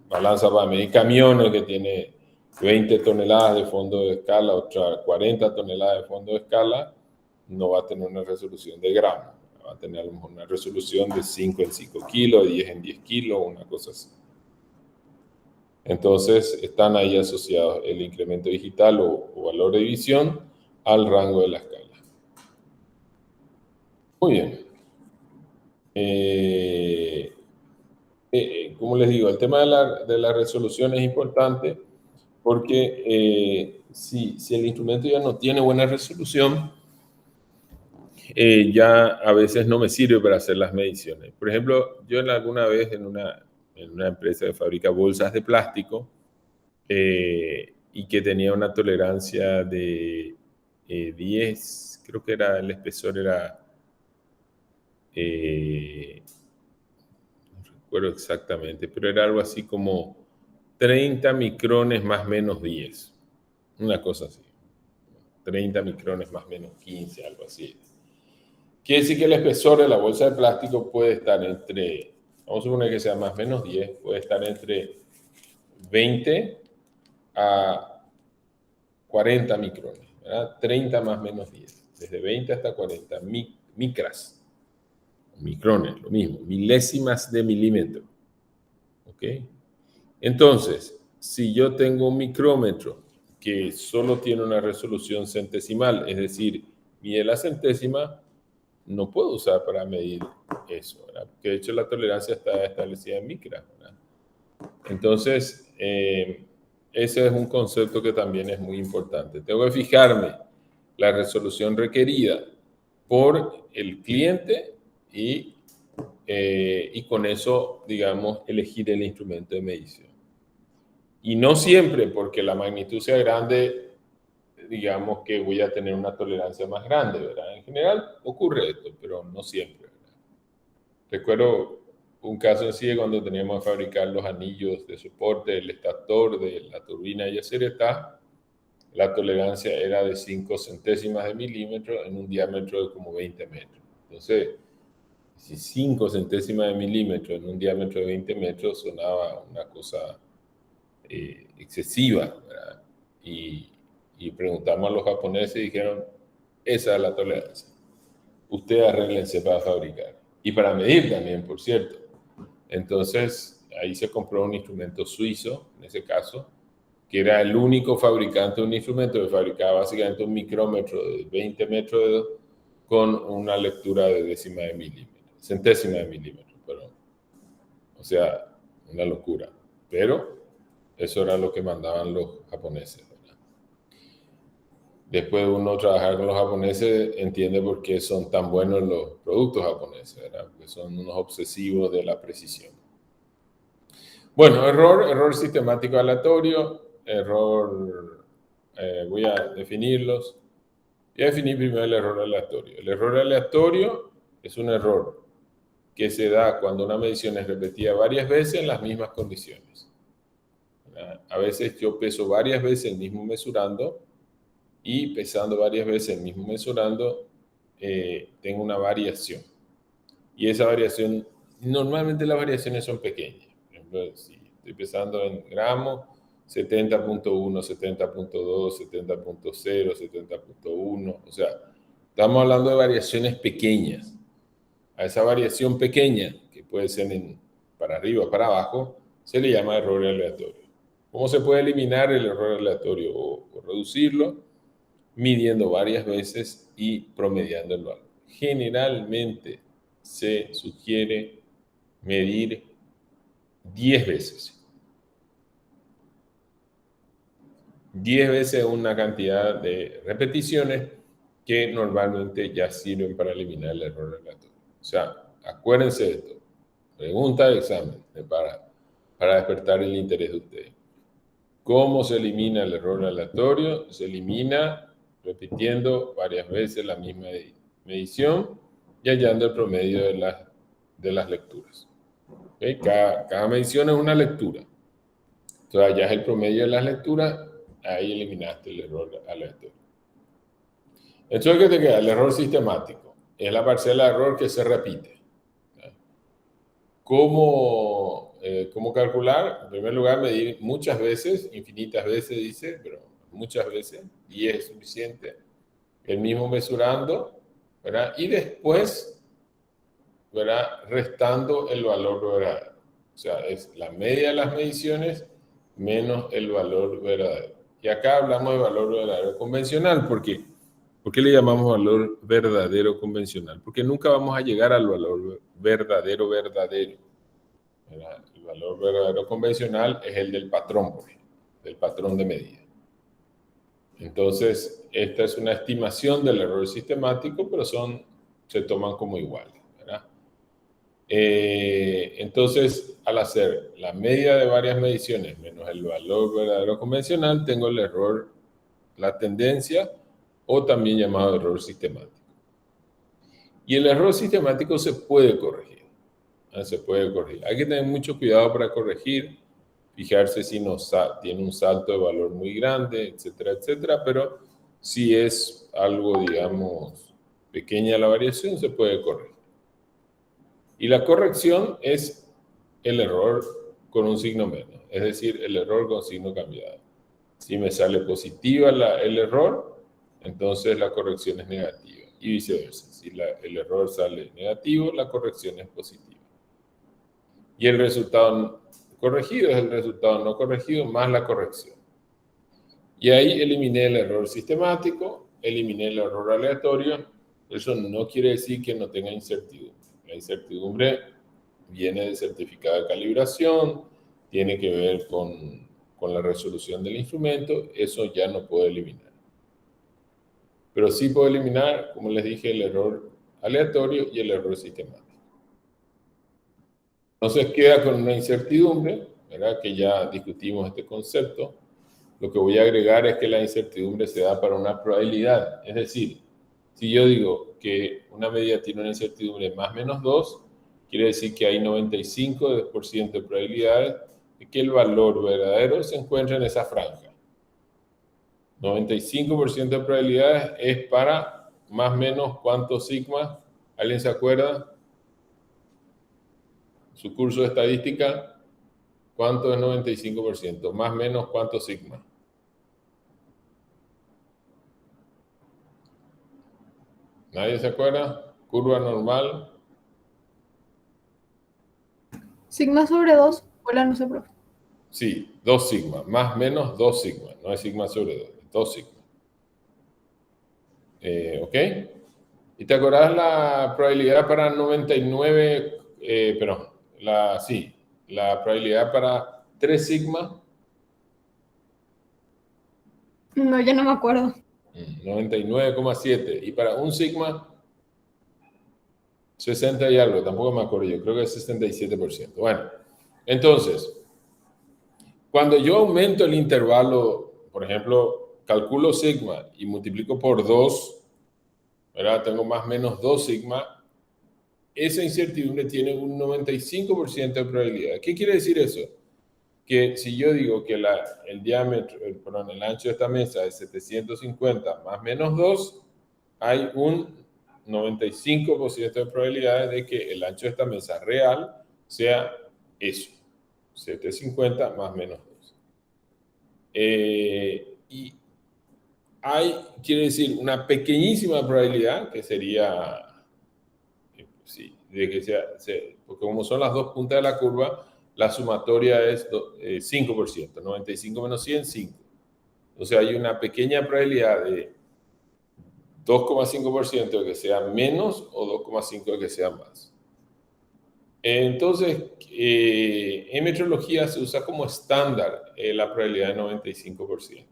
balanza para medir camiones que tiene 20 toneladas de fondo de escala, otra 40 toneladas de fondo de escala, no va a tener una resolución de gramo, va a tener a lo mejor una resolución de 5 en 5 kilos, 10 en 10 kilos, una cosa así. Entonces, están ahí asociados el incremento digital o valor de división al rango de la escala. Muy bien. Como les digo, el tema de la resolución es importante porque si el instrumento ya no tiene buena resolución, ya a veces no me sirve para hacer las mediciones. Por ejemplo, yo alguna vez en una empresa que fabrica bolsas de plástico y que tenía una tolerancia de 10, creo que era el espesor era, no recuerdo exactamente, pero era algo así como 30 micrones más menos 10, una cosa así. 30 micrones más menos 15, algo así. Quiere decir que el espesor de la bolsa de plástico puede estar entre, vamos a suponer que sea más o menos 10, puede estar entre 20 a 40 micrones, ¿verdad? 30 más menos 10, desde 20 hasta 40 micras, micrones, lo mismo, milésimas de milímetro, ¿ok? Entonces, si yo tengo un micrómetro que solo tiene una resolución centesimal, es decir, mide la centésima, no puedo usar para medir eso, ¿verdad? Porque de hecho la tolerancia está establecida en micras, ¿verdad? Entonces, ese es un concepto que también es muy importante. Tengo que fijarme la resolución requerida por el cliente y con eso, digamos, elegir el instrumento de medición. Y no siempre, porque la magnitud sea grande, digamos que voy a tener una tolerancia más grande, ¿verdad? En general ocurre esto, pero no siempre, ¿verdad? Recuerdo un caso en sí de cuando teníamos que fabricar los anillos de soporte, el estator de la turbina y acereta, la tolerancia era de 5 centésimas de milímetro en un diámetro de como 20 metros. Entonces, si 5 centésimas de milímetro en un diámetro de 20 metros sonaba una cosa excesiva, ¿verdad? Y preguntamos a los japoneses y dijeron, esa es la tolerancia. Ustedes arréglense para fabricar. Y para medir también, por cierto. Entonces, ahí se compró un instrumento suizo, en ese caso, que era el único fabricante de un instrumento que fabricaba básicamente un micrómetro de 20 metros con una lectura de décima de milímetro, centésima de milímetro, perdón. O sea, una locura. Pero eso era lo que mandaban los japoneses, ¿verdad? Después de uno trabajar con los japoneses, entiende por qué son tan buenos los productos japoneses, ¿verdad? Porque son unos obsesivos de la precisión. Bueno, error sistemático aleatorio, error, voy a definirlos. Voy a definir primero el error aleatorio. El error aleatorio es un error que se da cuando una medición es repetida varias veces en las mismas condiciones. A veces yo peso varias veces el mismo mesurando y pesando varias veces el mismo mesurando tengo una variación. Y esa variación, normalmente las variaciones son pequeñas. Por ejemplo, si estoy pesando en gramos, 70.1, 70.2, 70.0, 70.1. O sea, estamos hablando de variaciones pequeñas. A esa variación pequeña, que puede ser para arriba o para abajo, se le llama error aleatorio. ¿Cómo se puede eliminar el error aleatorio o reducirlo? Midiendo varias veces y promediando el valor. Generalmente se sugiere medir 10 veces. 10 veces una cantidad de repeticiones que normalmente ya sirven para eliminar el error aleatorio. O sea, acuérdense de esto. Pregunta de examen para despertar el interés de ustedes. ¿Cómo se elimina el error aleatorio? Se elimina repitiendo varias veces la misma medición y hallando el promedio de las lecturas. ¿Okay? Cada medición es una lectura. Entonces, hallas el promedio de las lecturas, ahí eliminaste el error aleatorio. Entonces, ¿qué te queda? El error sistemático. Es la parcela de error que se repite. ¿Cómo calcular? En primer lugar, medir muchas veces, infinitas veces, dice, pero muchas veces, y es suficiente. El mismo mesurando, ¿verdad? Y después, ¿verdad? Restando el valor verdadero. O sea, es la media de las mediciones menos el valor verdadero. Y acá hablamos de valor verdadero convencional. ¿Por qué? ¿Por qué le llamamos valor verdadero convencional? Porque nunca vamos a llegar al valor verdadero. El valor verdadero convencional es el del patrón, por ejemplo. del patrón de medida. Entonces, esta es una estimación del error sistemático, pero se toman como iguales, ¿verdad? Entonces, al hacer la media de varias mediciones menos el valor verdadero convencional, tengo el error, la tendencia, o también llamado error sistemático. Y el error sistemático se puede corregir. Se puede corregir. Hay que tener mucho cuidado para corregir, fijarse si no tiene un salto de valor muy grande, etcétera, etcétera, pero si es algo, digamos, pequeña la variación, se puede corregir. Y la corrección es el error con un signo menos, es decir, el error con signo cambiado. Si me sale positiva el error, entonces la corrección es negativa, y viceversa. Si el error sale negativo, la corrección es positiva. Y el resultado corregido es el resultado no corregido más la corrección. Y ahí eliminé el error sistemático, eliminé el error aleatorio. Eso no quiere decir que no tenga incertidumbre. La incertidumbre viene del certificado de calibración, tiene que ver con la resolución del instrumento. Eso ya no puedo eliminar. Pero sí puedo eliminar, como les dije, el error aleatorio y el error sistemático. Entonces queda con una incertidumbre, ¿verdad? Que ya discutimos este concepto. Lo que voy a agregar es que la incertidumbre se da para una probabilidad. Es decir, si yo digo que una medida tiene una incertidumbre más menos 2, quiere decir que hay 95% de probabilidades de que el valor verdadero se encuentre en esa franja. 95% de probabilidades es para más o menos ¿cuánto sigma? ¿Alguien se acuerda? Su curso de estadística, ¿cuánto es 95%? Más o menos ¿cuánto sigma? ¿Nadie se acuerda? Curva normal. Sigma sobre 2. Hola, no sé, profe. Sí, 2 sigma. Más o menos 2 sigma. No es sigma sobre 2, es 2 sigma. ¿Ok? ¿Y te acordás la probabilidad para 99, la probabilidad para 3 sigma? No, ya no me acuerdo. 99,7. Y para 1 sigma, 60 y algo, tampoco me acuerdo yo, creo que es 67%. Bueno, entonces, cuando yo aumento el intervalo, por ejemplo, calculo sigma y multiplico por 2, ¿verdad? Tengo más o menos 2 sigma, esa incertidumbre tiene un 95% de probabilidad. ¿Qué quiere decir eso? Que si yo digo que el ancho de esta mesa es 750 más menos 2, hay un 95% de probabilidades de que el ancho de esta mesa real sea eso, 750 más menos 2. Y quiere decir, una pequeñísima probabilidad, que sería, sí, de que porque como son las dos puntas de la curva, la sumatoria es 5%, 95 menos 100, 5. O sea, hay una pequeña probabilidad de 2,5% de que sea menos o 2,5% de que sea más. Entonces, en metrología se usa como estándar la probabilidad de 95%,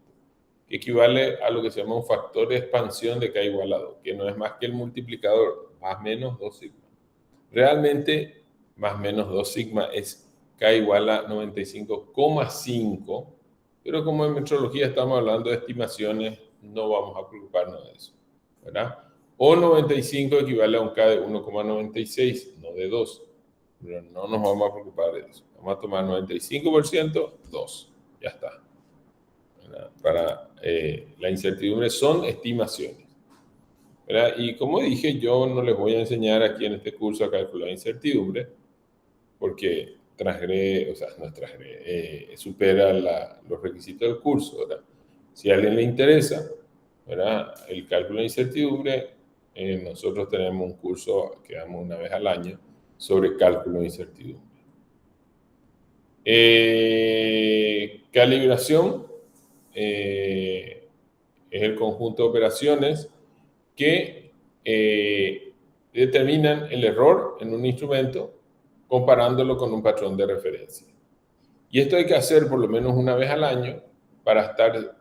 que equivale a lo que se llama un factor de expansión de K igual a 2, que no es más que el multiplicador, más menos 2 sigma. Realmente, más menos 2 sigma es K igual a 95,5, pero como en metrología estamos hablando de estimaciones, no vamos a preocuparnos de eso, ¿verdad? O 95 equivale a un K de 1,96, no de 2. Pero no nos vamos a preocupar de eso. Vamos a tomar 95%, 2. Ya está. ¿Verdad? Para la incertidumbre son estimaciones, ¿verdad? Y como dije, yo no les voy a enseñar aquí en este curso a calcular incertidumbre, porque supera los requisitos del curso, ¿verdad? Si a alguien le interesa, ¿verdad?, el cálculo de incertidumbre, nosotros tenemos un curso que damos una vez al año sobre cálculo de incertidumbre. Calibración es el conjunto de operaciones que determinan el error en un instrumento comparándolo con un patrón de referencia. Y esto hay que hacer por lo menos una vez al año, para estar,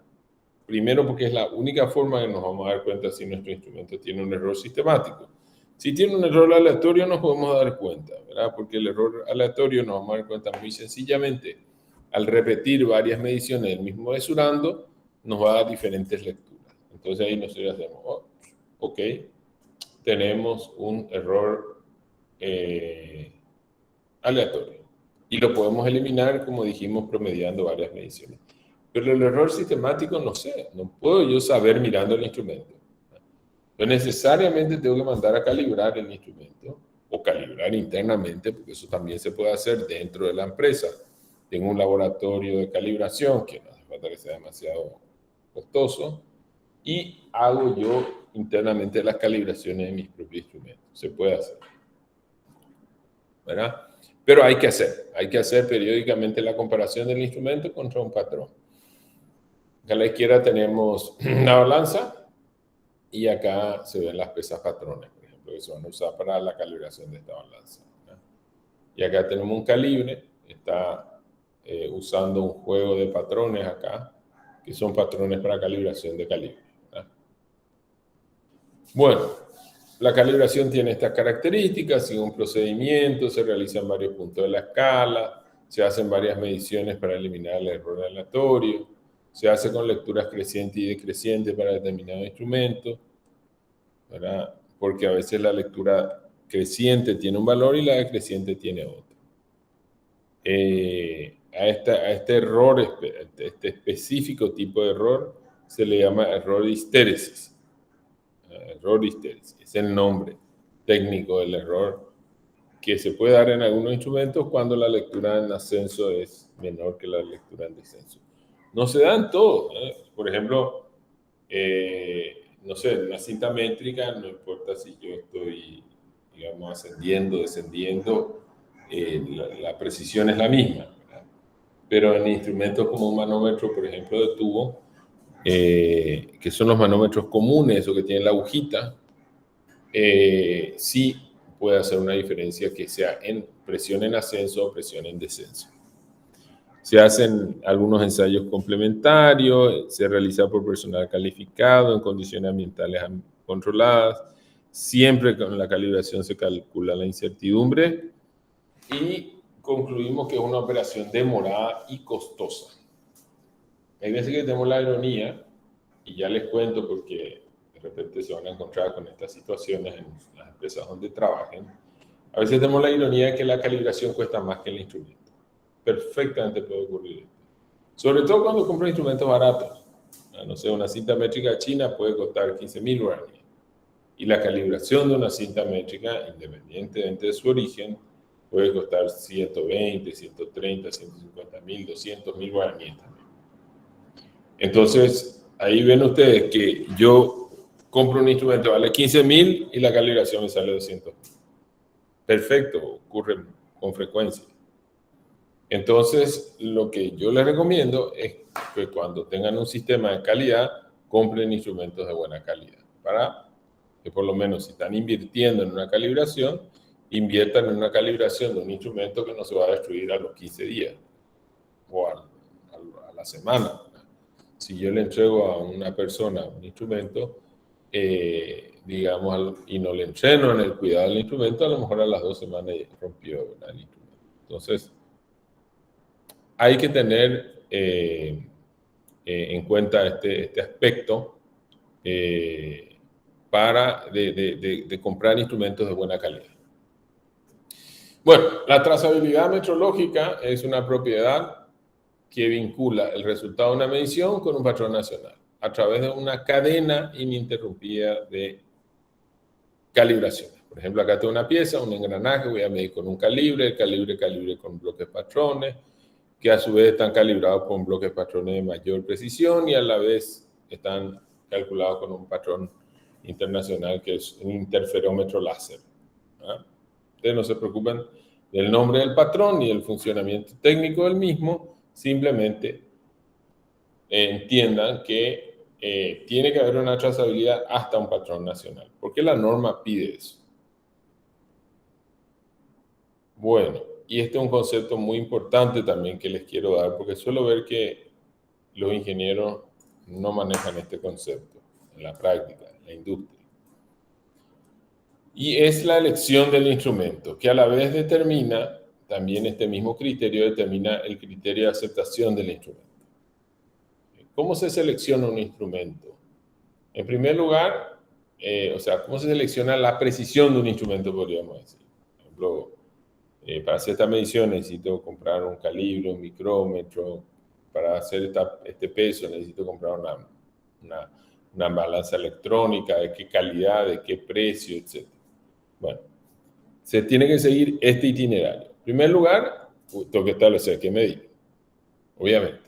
primero porque es la única forma que nos vamos a dar cuenta si nuestro instrumento tiene un error sistemático. Si tiene un error aleatorio nos podemos dar cuenta, ¿verdad? Porque el error aleatorio nos vamos a dar cuenta muy sencillamente. Al repetir varias mediciones del mismo mesurando, nos va a dar diferentes lecturas. Entonces ahí nosotros hacemos, ok, tenemos un error aleatorio. Y lo podemos eliminar, como dijimos, promediando varias mediciones. Pero el error sistemático no sé, no puedo yo saber mirando el instrumento. Yo necesariamente tengo que mandar a calibrar el instrumento o calibrar internamente, porque eso también se puede hacer dentro de la empresa. Tengo un laboratorio de calibración que no hace falta que sea demasiado costoso y hago yo internamente las calibraciones de mis propios instrumentos. Se puede hacer, ¿verdad? Pero hay que hacer periódicamente la comparación del instrumento contra un patrón. Acá a la izquierda tenemos una balanza y acá se ven las pesas patrones, por ejemplo, que se van a usar para la calibración de esta balanza, ¿verdad? Y acá tenemos un calibre, está usando un juego de patrones acá, que son patrones para calibración de calibre, ¿verdad? Bueno, la calibración tiene estas características, sigue un procedimiento, se realizan varios puntos de la escala, se hacen varias mediciones para eliminar el error aleatorio, se hace con lecturas creciente y decreciente para determinado instrumento, ¿verdad? Porque a veces la lectura creciente tiene un valor y la decreciente tiene otro. A este error, este específico tipo de error, se le llama error de histéresis. Error de histéresis es el nombre técnico del error que se puede dar en algunos instrumentos cuando la lectura en ascenso es menor que la lectura en descenso. No se dan todos, ¿eh? Por ejemplo, no sé, en una cinta métrica, no importa si yo estoy, digamos, ascendiendo, descendiendo, la precisión es la misma, ¿verdad? Pero en instrumentos como un manómetro, por ejemplo, de tubo, que son los manómetros comunes o que tienen la agujita, sí puede hacer una diferencia que sea en presión en ascenso o presión en descenso. Se hacen algunos ensayos complementarios, se realiza por personal calificado en condiciones ambientales controladas. Siempre con la calibración se calcula la incertidumbre y concluimos que es una operación demorada y costosa. Hay veces que tenemos la ironía, y ya les cuento porque de repente se van a encontrar con estas situaciones en las empresas donde trabajen. A veces tenemos la ironía de que la calibración cuesta más que el instrumento. Perfectamente puede ocurrir esto. Sobre todo cuando compro instrumentos baratos. No sé, una cinta métrica china puede costar 15.000 guaraníes. Y la calibración de una cinta métrica, independientemente de su origen, puede costar 120, 130, 150.000, 200.000 guaraníes también. Entonces, ahí ven ustedes que yo compro un instrumento, vale 15.000 y la calibración me sale 200.000. Perfecto, ocurre con frecuencia. Entonces, lo que yo les recomiendo es que cuando tengan un sistema de calidad, compren instrumentos de buena calidad, para que por lo menos si están invirtiendo en una calibración, inviertan en una calibración de un instrumento que no se va a destruir a los 15 días o a la semana. Si yo le entrego a una persona un instrumento, digamos, y no le entreno en el cuidado del instrumento, a lo mejor a las 2 semanas rompió el instrumento. Entonces, hay que tener en cuenta este aspecto para de comprar instrumentos de buena calidad. Bueno, la trazabilidad metrológica es una propiedad que vincula el resultado de una medición con un patrón nacional a través de una cadena ininterrumpida de calibraciones. Por ejemplo, acá tengo una pieza, un engranaje, voy a medir con un calibre, el calibre con bloques patrones, que a su vez están calibrados con bloques patrones de mayor precisión y a la vez están calculados con un patrón internacional que es un interferómetro láser. Ustedes no se preocupen del nombre del patrón ni del funcionamiento técnico del mismo, simplemente entiendan que tiene que haber una trazabilidad hasta un patrón nacional, porque la norma pide eso. Bueno, y este es un concepto muy importante también que les quiero dar, porque suelo ver que los ingenieros no manejan este concepto en la práctica, en la industria. Y es la elección del instrumento, que a la vez determina, también este mismo criterio determina el criterio de aceptación del instrumento. ¿Cómo se selecciona un instrumento? En primer lugar, ¿cómo se selecciona la precisión de un instrumento, podríamos decir? Por ejemplo, para hacer esta medición necesito comprar un calibre, un micrómetro. Para hacer este peso necesito comprar una balanza electrónica, de qué calidad, de qué precio, etc. Bueno, se tiene que seguir este itinerario. En primer lugar, tengo que establecer qué medir, obviamente.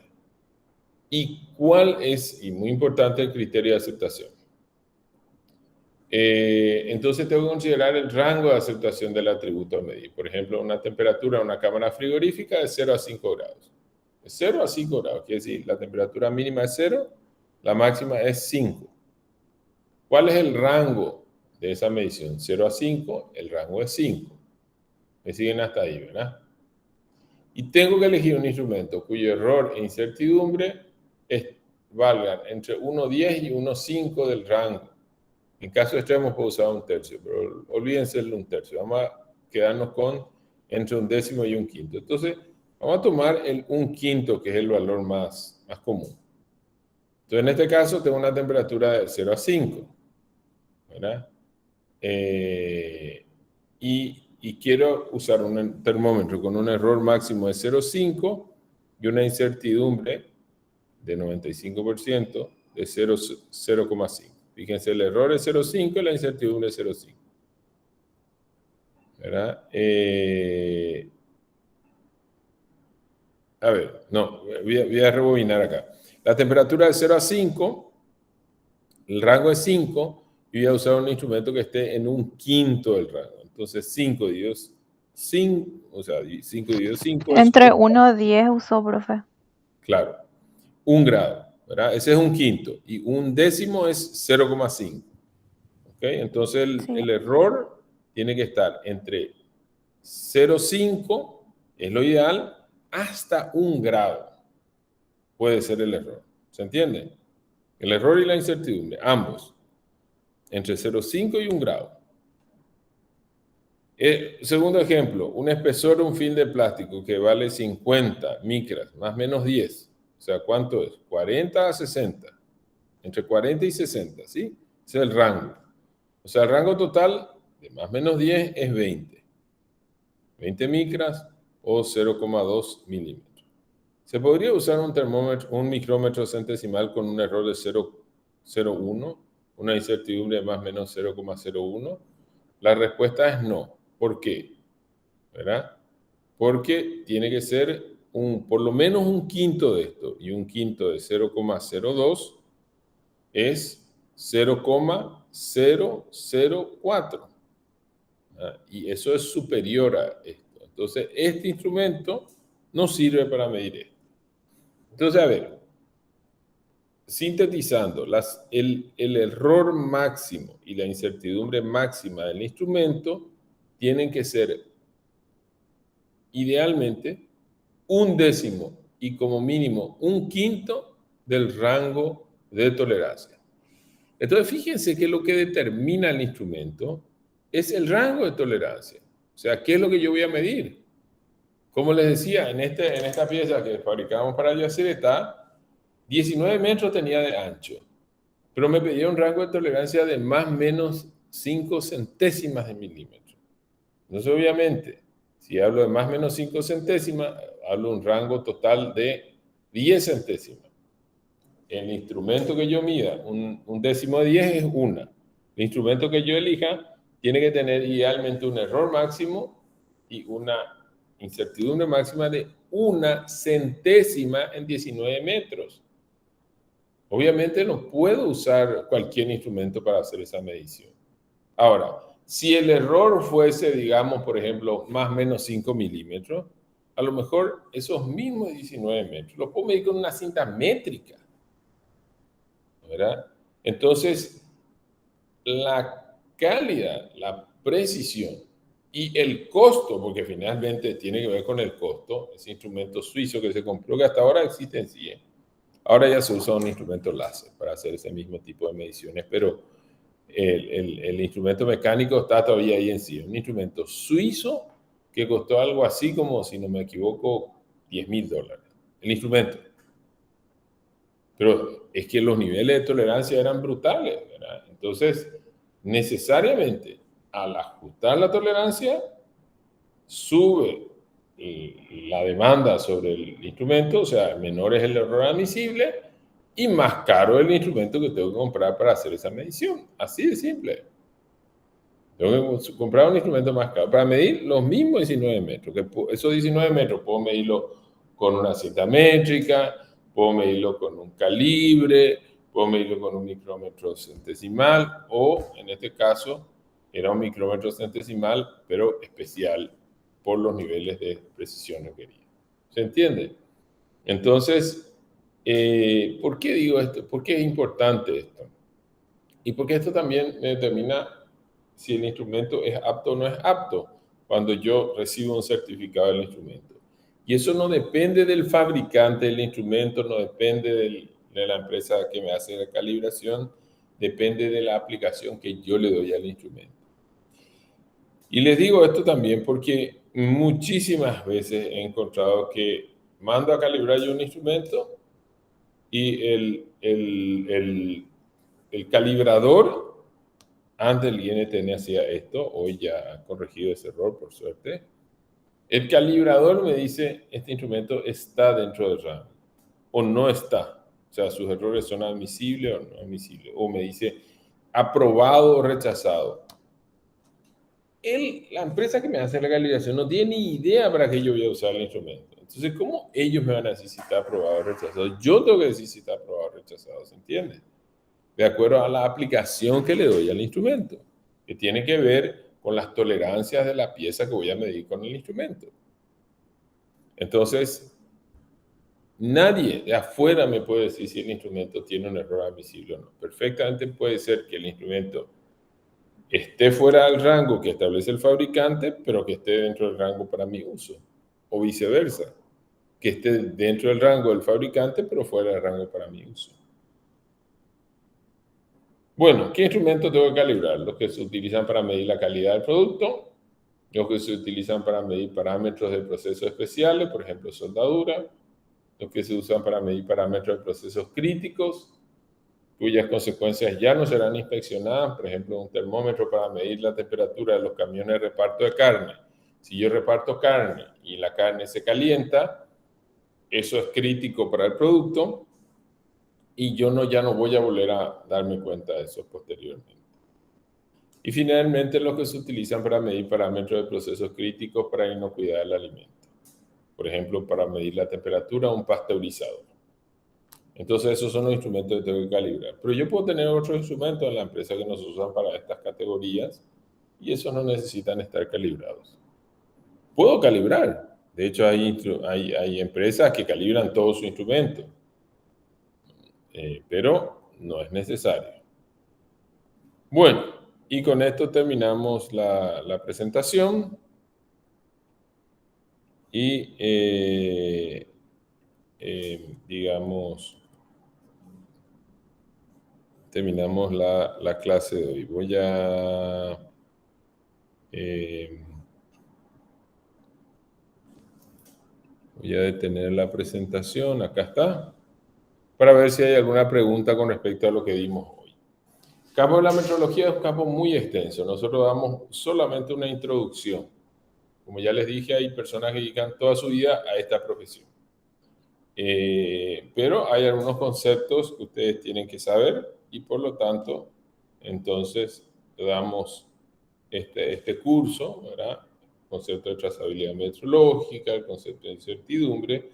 ¿Y cuál es, y muy importante, el criterio de aceptación? Entonces tengo que considerar el rango de aceptación del atributo a medir. Por ejemplo, una temperatura en una cámara frigorífica de 0 a 5 grados. De 0 a 5 grados, quiere decir, la temperatura mínima es 0, la máxima es 5. ¿Cuál es el rango de esa medición? 0 a 5, el rango es 5. Me siguen hasta ahí, ¿verdad? Y tengo que elegir un instrumento cuyo error e incertidumbre valgan entre 1,10 y 1,5 del rango. En caso extremo puedo usar 1/3, pero olvídense del 1/3. Vamos a quedarnos con entre 1/10 y 1/5. Entonces, vamos a tomar el 1/5, que es el valor más común. Entonces, en este caso, tengo una temperatura de 0 a 5, ¿verdad? Y quiero usar un termómetro con un error máximo de 0,5 y una incertidumbre de 95% de 0,5. Fíjense, el error es 0,5 y la incertidumbre es 0,5. ¿Verdad? A ver, no, voy a rebobinar acá. La temperatura de 0 a 5, el rango es 5, y voy a usar un instrumento que esté en 1/5 del rango. Entonces, 5 dividido 5, o sea, 5 dividido 5 es Entre 1 y 10 usó, profe. Claro, 1 grado, ¿verdad? Ese es 1/5, y 1/10 es 0,5. ¿Ok? Entonces, Sí. el error tiene que estar entre 0,5, es lo ideal, hasta 1 grado. Puede ser el error. ¿Se entiende? El error y la incertidumbre, ambos. Entre 0,5 y 1 grado. Segundo ejemplo, un espesor de un film de plástico que vale 50 micras, más o menos 10. O sea, ¿cuánto es? 40 a 60. Entre 40 y 60, ¿sí? Ese es el rango. O sea, el rango total de más o menos 10 es 20. 20 micras o 0,2 milímetros. Se podría usar un termómetro, un micrómetro centesimal con un error de 0,01, una incertidumbre de más o menos 0,01. La respuesta es no. ¿Por qué? ¿Verdad? Porque tiene que ser por lo menos 1/5 de esto, y 1/5 de 0,02 es 0,004. Y eso es superior a esto. Entonces, este instrumento no sirve para medir esto. Entonces, a ver, sintetizando, el error máximo y la incertidumbre máxima del instrumento tienen que ser idealmente 1/10 y como mínimo 1/5 del rango de tolerancia. Entonces, fíjense que lo que determina el instrumento es el rango de tolerancia. O sea, ¿qué es lo que yo voy a medir? Como les decía, en esta pieza que fabricamos para Yacer está 19 metros tenía de ancho, pero me pedía un rango de tolerancia de más o menos 5 centésimas de milímetro. Entonces, obviamente, si hablo de más o menos 5 centésimas, hablo de un rango total de 10 centésimas. El instrumento que yo mida, un décimo de 10 es 1. El instrumento que yo elija tiene que tener idealmente un error máximo y una incertidumbre máxima de 1 centésima en 19 metros. Obviamente no puedo usar cualquier instrumento para hacer esa medición. Ahora, si el error fuese, digamos, por ejemplo, más o menos 5 milímetros, a lo mejor esos mismos 19 metros los puedo medir con una cinta métrica, ¿verdad? Entonces, la calidad, la precisión y el costo, porque finalmente tiene que ver con el costo, ese instrumento suizo que se compró, que hasta ahora existe en sí. Ahora ya se usa un instrumento láser para hacer ese mismo tipo de mediciones, pero el instrumento mecánico está todavía ahí en sí. Un instrumento suizo que costó algo así como, si no me equivoco, $10.000. El instrumento. Pero es que los niveles de tolerancia eran brutales, ¿verdad? Entonces, necesariamente, al ajustar la tolerancia, sube la demanda sobre el instrumento, o sea, menor es el error admisible y más caro el instrumento que tengo que comprar para hacer esa medición. Así de simple. Tengo que comprar un instrumento más caro para medir los mismos 19 metros. Que esos 19 metros puedo medirlo con una cinta métrica, puedo medirlo con un calibre, puedo medirlo con un micrómetro centesimal o, en este caso, era un micrómetro centesimal, pero especial por los niveles de precisión requeridos. ¿Se entiende? Entonces, ¿por qué digo esto? ¿Por qué es importante esto? Y porque esto también determina si el instrumento es apto o no es apto cuando yo recibo un certificado del instrumento. Y eso no depende del fabricante del instrumento, no depende de la empresa que me hace la calibración, depende de la aplicación que yo le doy al instrumento. Y les digo esto también porque muchísimas veces he encontrado que mando a calibrar yo un instrumento y el calibrador, antes el INTN hacía esto, hoy ya ha corregido ese error, por suerte. El calibrador me dice, este instrumento está dentro del rango, o no está. O sea, sus errores son admisibles o no admisibles. O me dice, aprobado o rechazado. La empresa que me hace la calibración no tiene ni idea para qué yo voy a usar el instrumento. Entonces, ¿cómo ellos me van a decir si está aprobado o rechazado? Yo tengo que decir si está aprobado o rechazado, ¿se entiende? De acuerdo a la aplicación que le doy al instrumento, que tiene que ver con las tolerancias de la pieza que voy a medir con el instrumento. Entonces, nadie de afuera me puede decir si el instrumento tiene un error admisible o no. Perfectamente puede ser que el instrumento esté fuera del rango que establece el fabricante, pero que esté dentro del rango para mi uso. O viceversa, que esté dentro del rango del fabricante, pero fuera del rango para mi uso. Bueno, ¿qué instrumentos tengo que calibrar? Los que se utilizan para medir la calidad del producto, los que se utilizan para medir parámetros de procesos especiales, por ejemplo, soldadura, los que se usan para medir parámetros de procesos críticos, cuyas consecuencias ya no serán inspeccionadas, por ejemplo, un termómetro para medir la temperatura de los camiones de reparto de carne. Si yo reparto carne y la carne se calienta, eso es crítico para el producto y yo ya no voy a volver a darme cuenta de eso posteriormente. Y finalmente, los que se utilizan para medir parámetros de procesos críticos para inocuidad del alimento. Por ejemplo, para medir la temperatura, un pasteurizador. Entonces, esos son los instrumentos que tengo que calibrar. Pero yo puedo tener otros instrumentos en la empresa que nos usan para estas categorías y esos no necesitan estar calibrados. Puedo calibrar. De hecho, hay empresas que calibran todo su instrumento, pero no es necesario. Bueno, y con esto terminamos la presentación y, digamos, terminamos la clase de hoy. Voy a detener la presentación, acá está, para ver si hay alguna pregunta con respecto a lo que dimos hoy. El campo de la metrología es un campo muy extenso. Nosotros damos solamente una introducción. Como ya les dije, hay personas que dedican toda su vida a esta profesión. Pero hay algunos conceptos que ustedes tienen que saber y por lo tanto, entonces, damos este curso, ¿verdad? El concepto de trazabilidad metrológica, el concepto de incertidumbre,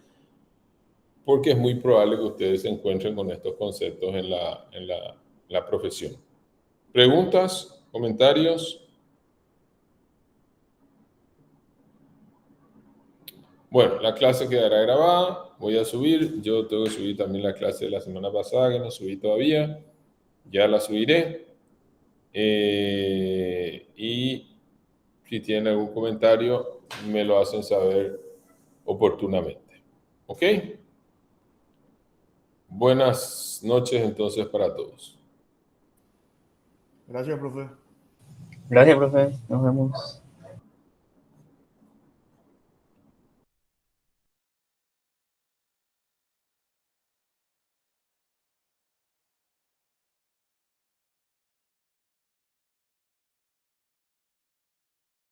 porque es muy probable que ustedes se encuentren con estos conceptos en la profesión. ¿Preguntas? ¿Comentarios? Bueno, la clase quedará grabada. Voy a subir. Yo tengo que subir también la clase de la semana pasada, que no subí todavía. Ya la subiré. Y si tienen algún comentario, me lo hacen saber oportunamente. ¿Ok? Buenas noches entonces para todos. Gracias, profe. Gracias, profe. Nos vemos.